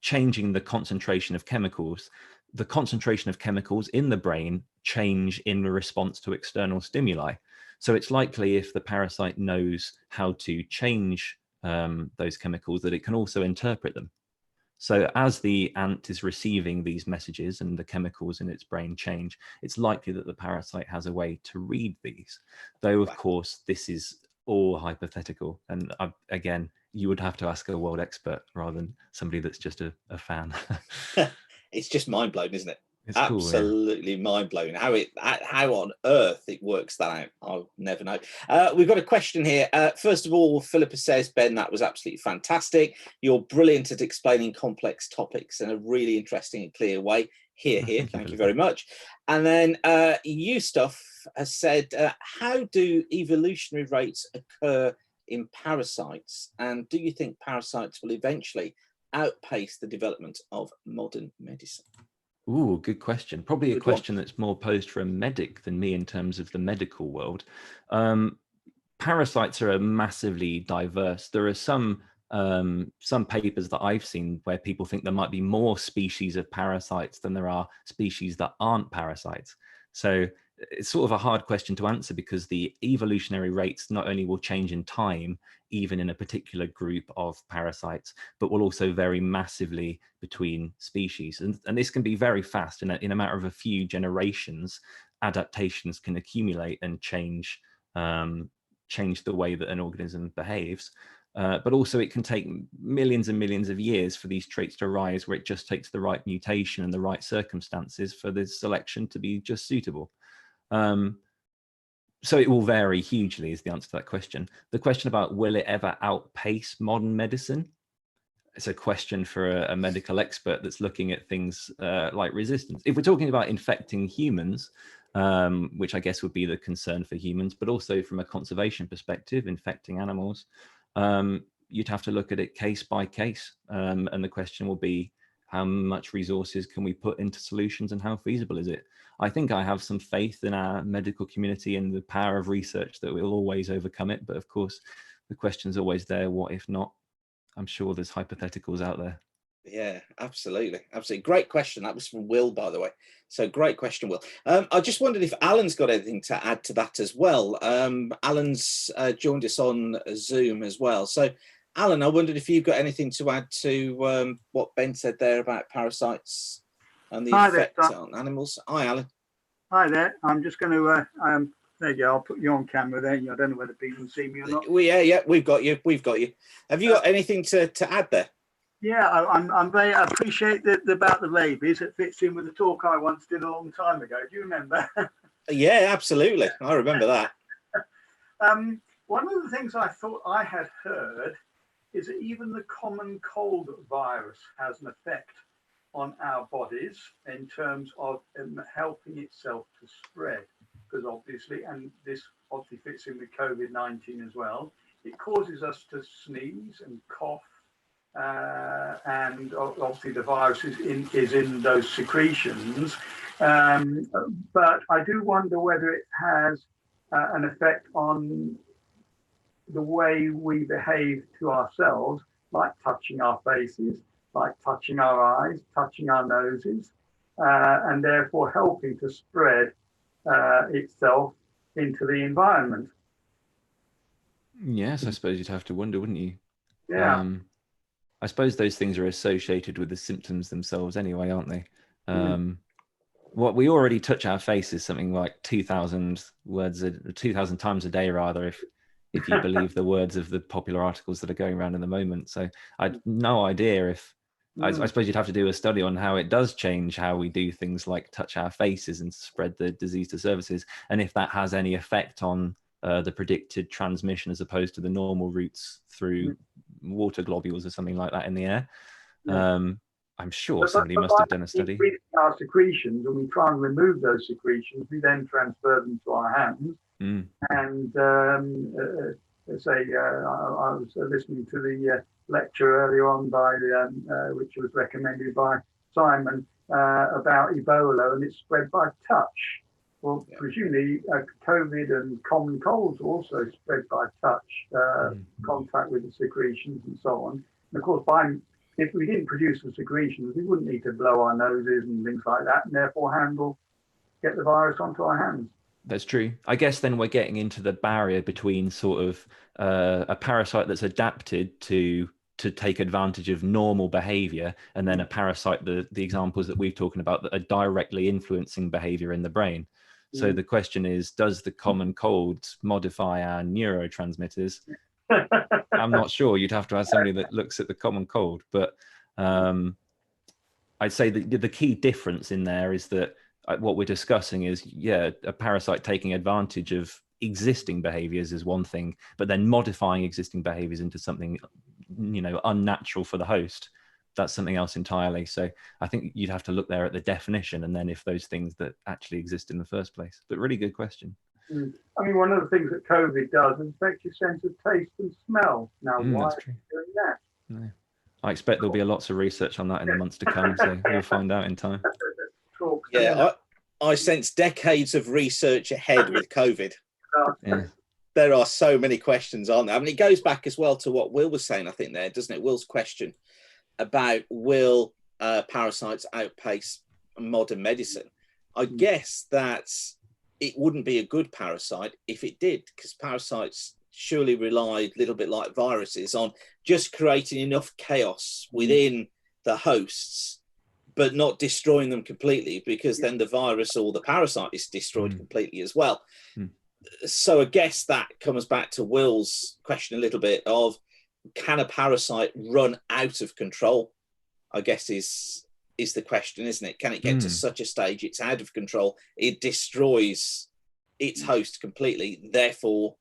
changing the concentration of chemicals. The concentration of chemicals in the brain change in response to external stimuli. So it's likely if the parasite knows how to change those chemicals, that it can also interpret them. So as the ant is receiving these messages and the chemicals in its brain change, it's likely that the parasite has a way to read these. Though, of course, this is all hypothetical. And again, you would have to ask a world expert rather than somebody that's just a fan. It's just mind-blowing, isn't it? It's absolutely cool, yeah. Mind-blowing how on earth it works that out. I'll never know. We've got a question here. First of all, Philippa says, Ben, that was absolutely fantastic. You're brilliant at explaining complex topics in a really interesting and clear way. Here. Thank you very much. And then Eustaff has said, how do evolutionary rates occur in parasites? And do you think parasites will eventually outpace the development of modern medicine? Ooh, good question. Probably a question that's more posed for a medic than me in terms of the medical world. Parasites are massively diverse. There are some papers that I've seen where people think there might be more species of parasites than there are species that aren't parasites. So it's sort of a hard question to answer, because the evolutionary rates not only will change in time, even in a particular group of parasites, but will also vary massively between species. And this can be very fast. In a matter of a few generations, adaptations can accumulate and change the way that an organism behaves. But also it can take millions and millions of years for these traits to arise, where it just takes the right mutation and the right circumstances for the selection to be just suitable. So it will vary hugely is the answer to that question. The question about will it ever outpace modern medicine? It's a question for a medical expert that's looking at things like resistance. If we're talking about infecting humans, which I guess would be the concern for humans, but also from a conservation perspective, infecting animals, you'd have to look at it case by case. And the question will be, how much resources can we put into solutions and how feasible is it? I think I have some faith in our medical community and the power of research that we'll always overcome it. But of course, the question's always there, what if not? I'm sure there's hypotheticals out there. Yeah, absolutely. Absolutely. Great question. That was from Will, by the way. So great question, Will. I just wondered if Alan's got anything to add to that as well. Alan's joined us on Zoom as well. So, Alan, I wondered if you've got anything to add to what Ben said there about parasites and the Hi effect there, on animals. Hi, Alan. Hi there. I'm just going to, there you go. I'll put you on camera there. I don't know whether people can see me or not. Yeah, we've got you. We've got you. Have you got anything to add there? Yeah, I appreciate about the rabies. It fits in with the talk I once did a long time ago. Do you remember? Yeah, absolutely. I remember that. One of the things I thought I had heard is that even the common cold virus has an effect on our bodies in terms of helping itself to spread. Because obviously, and this obviously fits in with COVID-19 as well, it causes us to sneeze and cough. And obviously the virus is in those secretions, but I do wonder whether it has an effect on the way we behave to ourselves, like touching our faces, like touching our eyes, touching our noses, and therefore helping to spread itself into the environment. Yes, I suppose you'd have to wonder, wouldn't you? Yeah. I suppose those things are associated with the symptoms themselves anyway, aren't they? What we already touch our faces something like 2,000 words, 2,000 times a day, rather, if you believe the words of the popular articles that are going around in the moment. So I'd no idea if, I suppose you'd have to do a study on how it does change how we do things like touch our faces and spread the disease to surfaces, and if that has any effect on the predicted transmission as opposed to the normal routes through water globules or something like that in the air. I'm sure somebody must have done a study. Increasing our secretions, and we try and remove those secretions, we then transfer them to our hands. And say, I was listening to the lecture earlier on by which was recommended by Simon about Ebola, and it's spread by touch. Well, presumably COVID and common colds also spread by touch, contact with the secretions and so on. And of course, if we didn't produce the secretions, we wouldn't need to blow our noses and things like that, and therefore get the virus onto our hands. That's true. I guess then we're getting into the barrier between sort of a parasite that's adapted to take advantage of normal behavior, and then a parasite, the examples that we've talking about, that are directly influencing behavior in the brain. So the question is, does the common cold modify our neurotransmitters? I'm not sure. You'd have to have somebody that looks at the common cold. But I'd say the key difference in there is that what we're discussing is, a parasite taking advantage of existing behaviors is one thing, but then modifying existing behaviors into something, unnatural for the host, that's something else entirely. So I think you'd have to look there at the definition, and then if those things that actually exist in the first place. But really good question. I mean, one of the things that COVID does is affect your sense of taste and smell. Now, why are you doing that? No. I expect there'll be lots of research on that in the months to come, so we'll find out in time. Yeah, I sense decades of research ahead with COVID. There are so many questions on there. I mean, it goes back as well to what Will was saying, I think, there, doesn't it? Will's question about will parasites outpace modern medicine? I guess that it wouldn't be a good parasite if it did, because parasites surely relied, a little bit like viruses, on just creating enough chaos within the hosts, but not destroying them completely, because then the virus or the parasite is destroyed completely as well. So I guess that comes back to Will's question a little bit of, can a parasite run out of control? I guess is the question, isn't it? Can it get to such a stage it's out of control, it destroys its host completely, therefore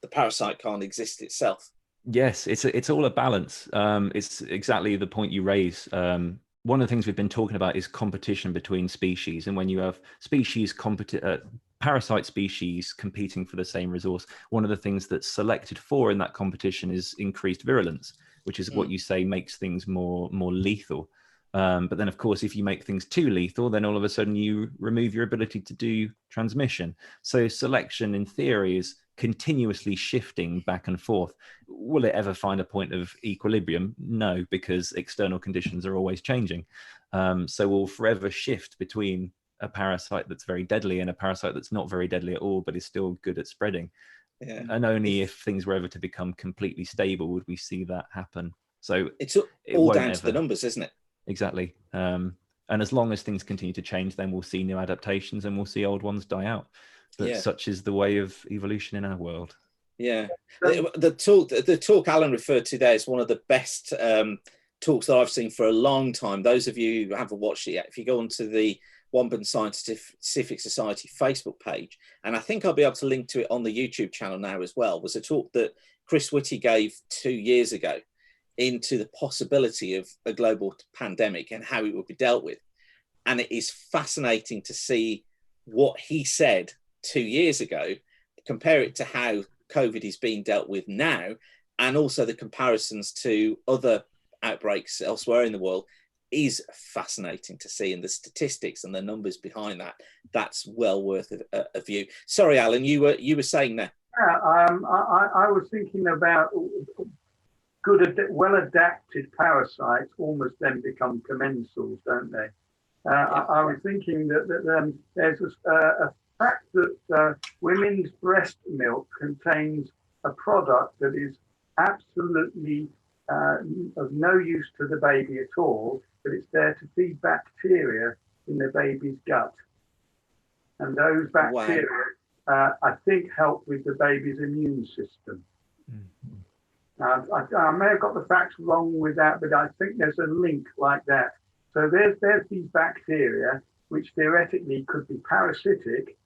the parasite can't exist itself? Yes, it's all a balance. It's exactly the point you raise. One of the things we've been talking about is competition between species, and when you have parasite species competing for the same resource, one of the things that's selected for in that competition is increased virulence, which is what you say makes things more lethal. But then, of course, if you make things too lethal, then all of a sudden you remove your ability to do transmission. So selection, in theory, is continuously shifting back and forth. Will it ever find a point of equilibrium? No, because external conditions are always changing. So we'll forever shift between a parasite that's very deadly and a parasite that's not very deadly at all, but is still good at spreading. Yeah. And only if things were ever to become completely stable would we see that happen. So it's all down to the numbers, isn't it? Exactly. And as long as things continue to change, then we'll see new adaptations and we'll see old ones die out. But such is the way of evolution in our world. Yeah. The talk Alan referred to there is one of the best talks that I've seen for a long time. Those of you who haven't watched it yet, if you go onto the Wombourne Scientific Society Facebook page, and I think I'll be able to link to it on the YouTube channel now as well, was a talk that Chris Whitty gave 2 years ago into the possibility of a global pandemic and how it would be dealt with. And it is fascinating to see what he said 2 years ago, compare it to how COVID is being dealt with now, and also the comparisons to other outbreaks elsewhere in the world is fascinating to see. And the statistics and the numbers behind that, that's well worth a view. Sorry, Alan, you were saying that. Yeah, I was thinking about well-adapted parasites almost then become commensals, don't they? I was thinking that there's a fact that women's breast milk contains a product that is absolutely of no use to the baby at all, but it's there to feed bacteria in the baby's gut. And those bacteria, I think, help with the baby's immune system. I may have got the facts wrong with that, but I think there's a link like that. So there's these bacteria, which theoretically could be parasitic,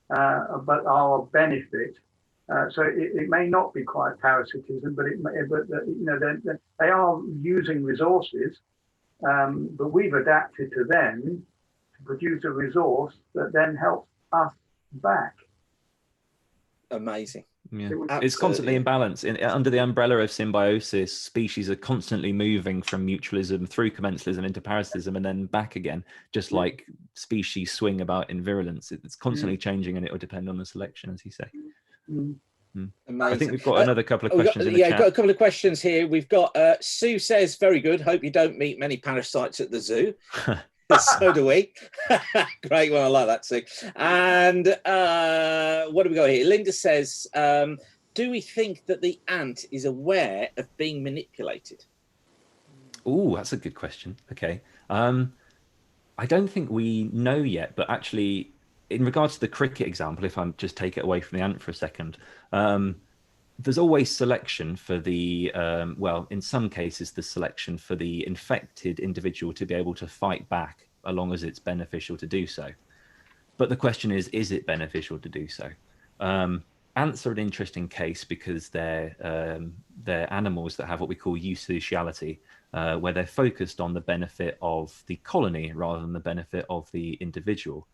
but are of benefit. So it may not be quite parasitism, but they are using resources, but we've adapted to them to produce a resource that then helps us back. Amazing. Yeah. It's constantly in balance. Under the umbrella of symbiosis, species are constantly moving from mutualism through commensalism into parasitism and then back again, just like species swing about in virulence. It's constantly changing, and it will depend on the selection, as you say. I think we've got another couple of questions in the chat. Got a couple of questions here. We've got Sue says, very good. Hope you don't meet many parasites at the zoo. So do we. Great one. I like that, Sue. And what do we got here? Linda says, do we think that the ant is aware of being manipulated? Oh, that's a good question. Okay. I don't think we know yet, but actually, in regards to the cricket example, if I'm just take it away from the ant for a second, there's always selection for the, well, in some cases, the selection for the infected individual to be able to fight back, as long as it's beneficial to do so. But the question is it beneficial to do so? Ants are an interesting case because they're animals that have what we call eusociality, where they're focused on the benefit of the colony rather than the benefit of the individual.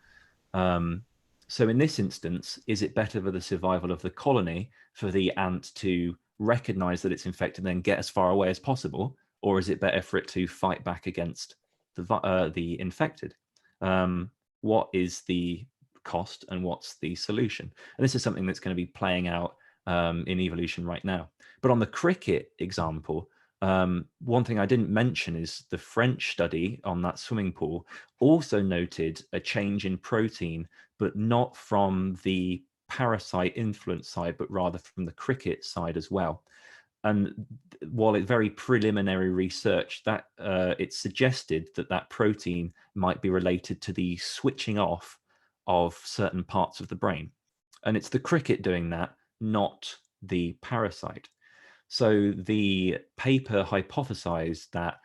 So in this instance, is it better for the survival of the colony for the ant to recognize that it's infected and then get as far away as possible? Or is it better for it to fight back against the infected? What is the cost and what's the solution? And this is something that's going to be playing out in evolution right now. But on the cricket example, one thing I didn't mention is the French study on that swimming pool also noted a change in protein, but not from the parasite influence side, but rather from the cricket side as well. And while it's very preliminary research, that it suggested that protein might be related to the switching off of certain parts of the brain. And it's the cricket doing that, not the parasite. So the paper hypothesized that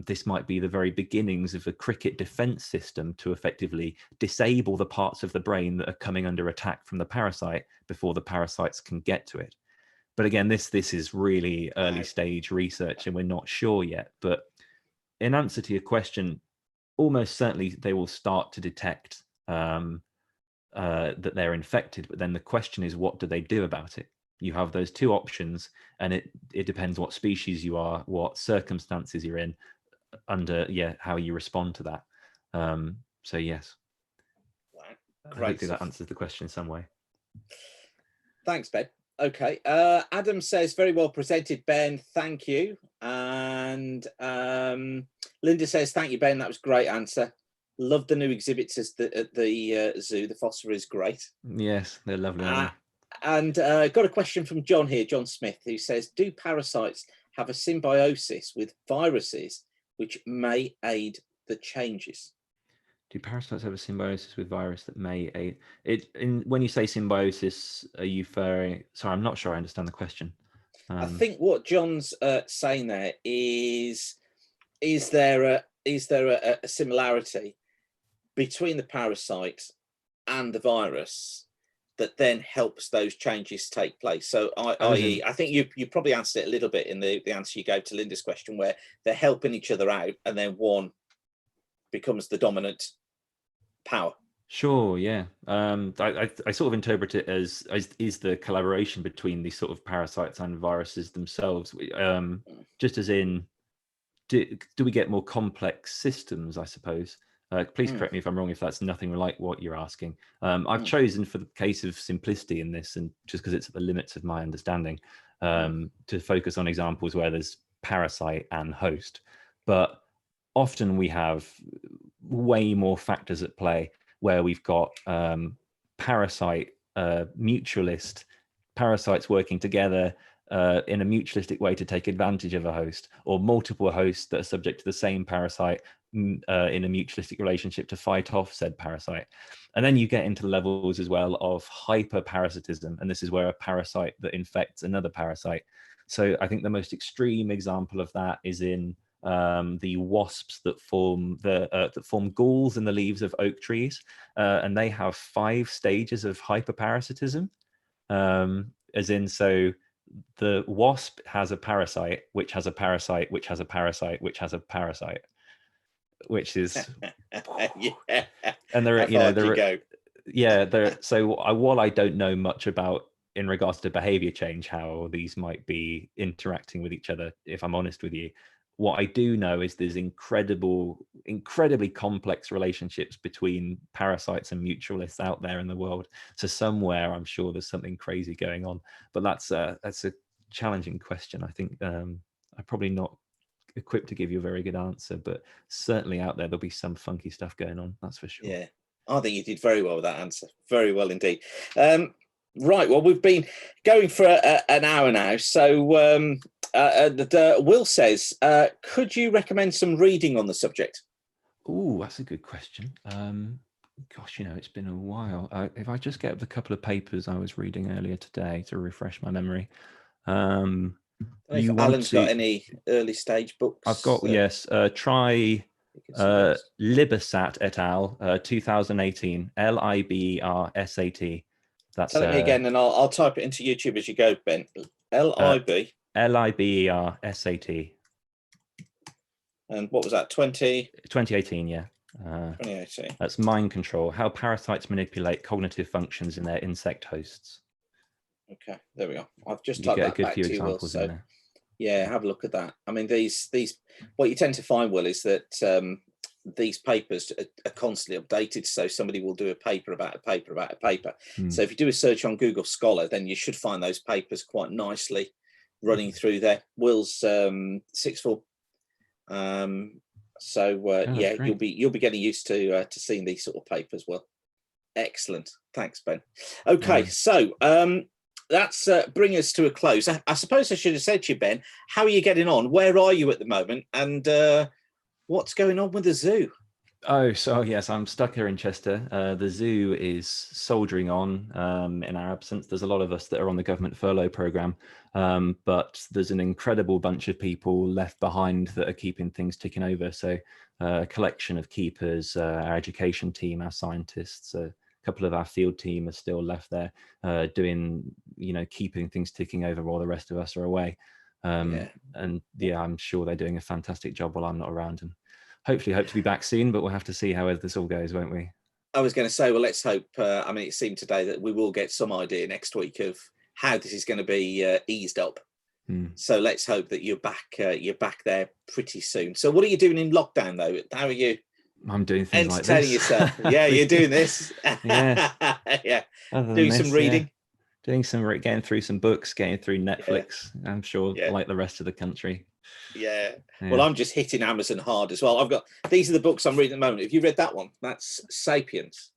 this might be the very beginnings of a cricket defense system to effectively disable the parts of the brain that are coming under attack from the parasite before the parasites can get to it. But again, this is really early stage research and we're not sure yet. But in answer to your question, almost certainly they will start to detect that they're infected. But then the question is, what do they do about it? You have those two options, and it depends what species you are, what circumstances you're in. how you respond to that. So yes. Right. Hopefully that answers the question in some way. Thanks, Ben. Okay. Adam says, very well presented, Ben. Thank you. And Linda says, thank you, Ben. That was a great answer. Love the new exhibits at the zoo. The phosphor is great. Yes, they're lovely, aren't they? And got a question from John here, John Smith, who says, do parasites have a symbiosis with viruses which may aid the changes? Do parasites have a symbiosis with virus that may aid it? When you say symbiosis, are you referring? Sorry, I'm not sure I understand the question. I think what John's saying there is there a similarity between the parasite and the virus that then helps those changes take place? So, I think you probably answered it a little bit in the answer you gave to Linda's question, where they're helping each other out, and then one becomes the dominant power. Sure, yeah. I sort of interpret it as is the collaboration between these sort of parasites and viruses themselves. Just as in, do we get more complex systems, I suppose? Please correct me if I'm wrong, if that's nothing like what you're asking. I've chosen, for the case of simplicity in this, and just because it's at the limits of my understanding, to focus on examples where there's parasite and host. But often we have way more factors at play, where we've got parasite, mutualist parasites working together in a mutualistic way to take advantage of a host, or multiple hosts that are subject to the same parasite in a mutualistic relationship to fight off said parasite. And then you get into levels as well of hyperparasitism, and this is where a parasite that infects another parasite. So I think the most extreme example of that is in the wasps that form galls in the leaves of oak trees, and they have 5 stages of hyperparasitism, as in, so the wasp has a parasite which has a parasite which has a parasite which has a parasite, which is yeah. And so while I don't know much about, in regards to behavior change, how these might be interacting with each other, if I'm honest with you, what I do know is there's incredibly complex relationships between parasites and mutualists out there in the world. So somewhere I'm sure there's something crazy going on, but that's a challenging question. I think I'm probably not equipped to give you a very good answer, but certainly out there there'll be some funky stuff going on, that's for sure. Yeah, I think you did very well with that answer. Very well indeed. Right, well, we've been going for an hour now, so Will says, could you recommend some reading on the subject? Oh, that's a good question. Gosh, it's been a while. If I just get a couple of papers I was reading earlier today to refresh my memory. Alan's got any early stage books? I've got, yes. Try Libersat et al. 2018. Libersat. That's, tell it me again, and I'll type it into YouTube as you go, Ben. Libersat. And what was that? 2018, yeah. 2018. That's Mind Control: How Parasites Manipulate Cognitive Functions in Their Insect Hosts. Okay, there we go. I've just typed that back to you, Will. So, yeah, have a look at that. I mean, these what you tend to find, Will, is that these papers are constantly updated. So somebody will do a paper about a paper about a paper. So if you do a search on Google Scholar, then you should find those papers quite nicely running through there. Will's sixth form. Yeah, great. You'll be getting used to seeing these sort of papers. Well, excellent. Thanks, Ben. Okay, so that's bring us to a close. I suppose I should have said to you, Ben, how are you getting on? Where are you at the moment? And what's going on with the zoo? Oh, so yes, I'm stuck here in Chester. The zoo is soldiering on in our absence. There's a lot of us that are on the government furlough program, but there's an incredible bunch of people left behind that are keeping things ticking over. So a collection of keepers, our education team, our scientists, a couple of our field team are still left there doing, keeping things ticking over while the rest of us are away. And yeah, I'm sure they're doing a fantastic job while I'm not around, and hopefully hope to be back soon, but we'll have to see how this all goes, won't we? I was going to say, well, let's hope. I mean, it seemed today that we will get some idea next week of how this is going to be eased up. So let's hope that you're back there pretty soon. So what are you doing in lockdown though? How are you? I'm doing things like entertaining this. yourself. Yeah, you're doing this. Yeah. Yeah. Other than Doing this, some reading. Doing getting through some books, getting through Netflix. Yeah. I'm sure, like the rest of the country. Yeah. Well, I'm just hitting Amazon hard as well. These are the books I'm reading at the moment. Have you read that one? That's Sapiens.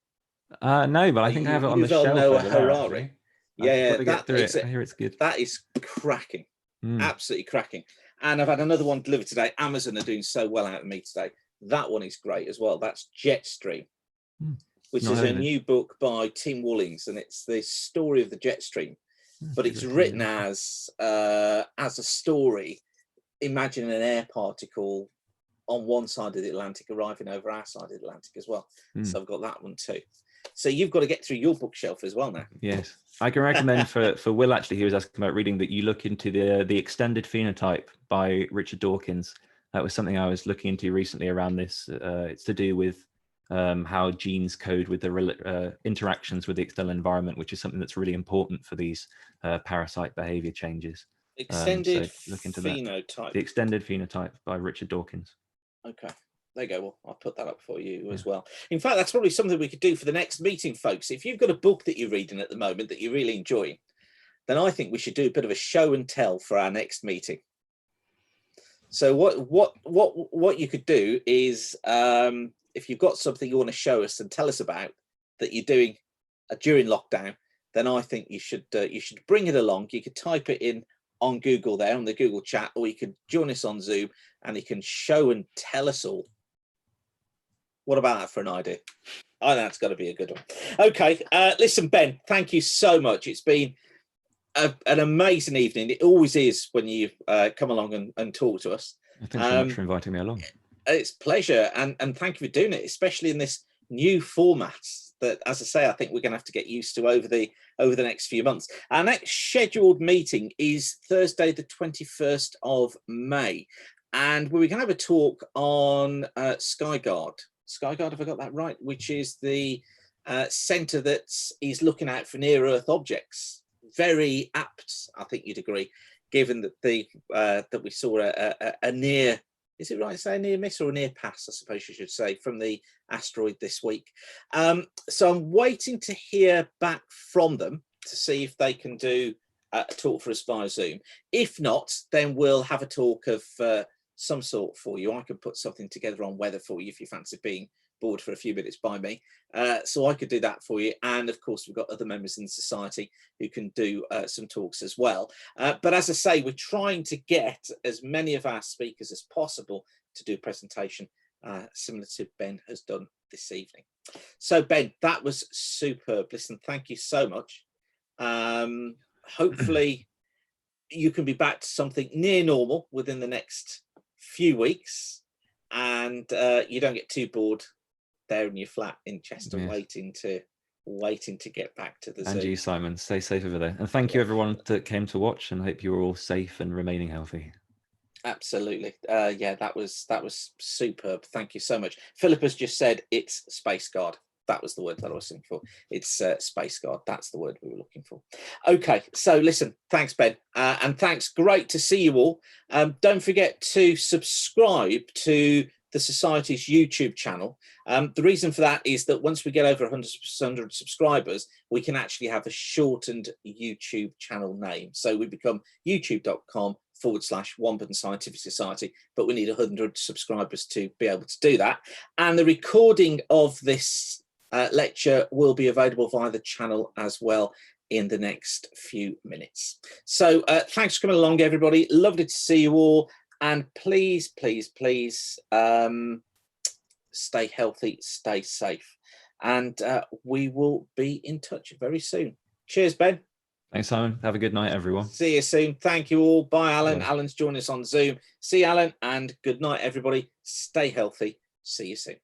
No, but I think I have it on the shelf over there, actually. Yeah, I hear it's good. That is cracking. Absolutely cracking. And I've had another one delivered today. Amazon are doing so well out of me today. That one is great as well. That's Jetstream, which is a new book by Tim Wallings, and it's the story of the jet stream, but it's written as a story. Imagine an air particle on one side of the Atlantic arriving over our side of the Atlantic as well. So I've got that one too. So you've got to get through your bookshelf as well now. Yes, I can recommend for Will, actually, he was asking about reading, that you look into the Extended Phenotype by Richard Dawkins. That was something I was looking into recently around this. It's to do with how genes code with the interactions with the external environment, which is something that's really important for these parasite behavior changes. Extended so look into Phenotype. That. The Extended Phenotype by Richard Dawkins. Okay. There you go. Well, I'll put that up for you as well. In fact, that's probably something we could do for the next meeting, folks. If you've got a book that you're reading at the moment that you're really enjoying, then I think we should do a bit of a show and tell for our next meeting. So what you could do is, if you've got something you want to show us and tell us about that you're doing during lockdown, then I think you should bring it along. You could type it in on Google there, on the Google chat, or you could join us on Zoom and you can show and tell us all. What about that for an idea? I think that's got to be a good one. Okay, listen, Ben, thank you so much. It's been an amazing evening. It always is when you come along and talk to us. Thanks so much for inviting me along. It's a pleasure, and thank you for doing it, especially in this new format that, as I say, I think we're going to have to get used to over the next few months. Our next scheduled meeting is Thursday, the 21st of May, and we're going to have a talk on Skyguard. Skyguard, have I got that right? Which is the centre that is looking out for near-Earth objects. Very apt, I think you'd agree, given that that we saw a near. Is it right to say a near miss or a near pass, I suppose you should say, from the asteroid this week? So I'm waiting to hear back from them to see if they can do a talk for us via Zoom. If not, then we'll have a talk of some sort for you. I can put something together on weather for you if you fancy being bored for a few minutes by me. So I could do that for you. And of course, we've got other members in the society who can do some talks as well. But as I say, we're trying to get as many of our speakers as possible to do a presentation similar to Ben has done this evening. So Ben, that was superb. Listen, thank you so much. Hopefully you can be back to something near normal within the next few weeks, and you don't get too bored there in your flat in Chester, waiting to get back to the Zoom. And you, Simon, stay safe over there. And thank you everyone that came to watch, and I hope you were all safe and remaining healthy. Absolutely. Yeah, that was superb. Thank you so much. Philip has just said it's Space Guard. That was the word that I was looking for. It's Space Guard. That's the word we were looking for. Okay, so listen, thanks, Ben. And thanks. Great to see you all. Don't forget to subscribe to the Society's YouTube channel. The reason for that is that once we get over 100 subscribers, we can actually have a shortened YouTube channel name. So we become youtube.com/Wombourne Scientific Society, but we need 100 subscribers to be able to do that. And the recording of this lecture will be available via the channel as well in the next few minutes. So thanks for coming along, everybody. Lovely to see you all. And please, please, please stay healthy, stay safe. And we will be in touch very soon. Cheers, Ben. Thanks, Simon. Have a good night, everyone. See you soon. Thank you all. Bye, Alan. Bye. Alan's joining us on Zoom. See you, Alan, and good night, everybody. Stay healthy. See you soon.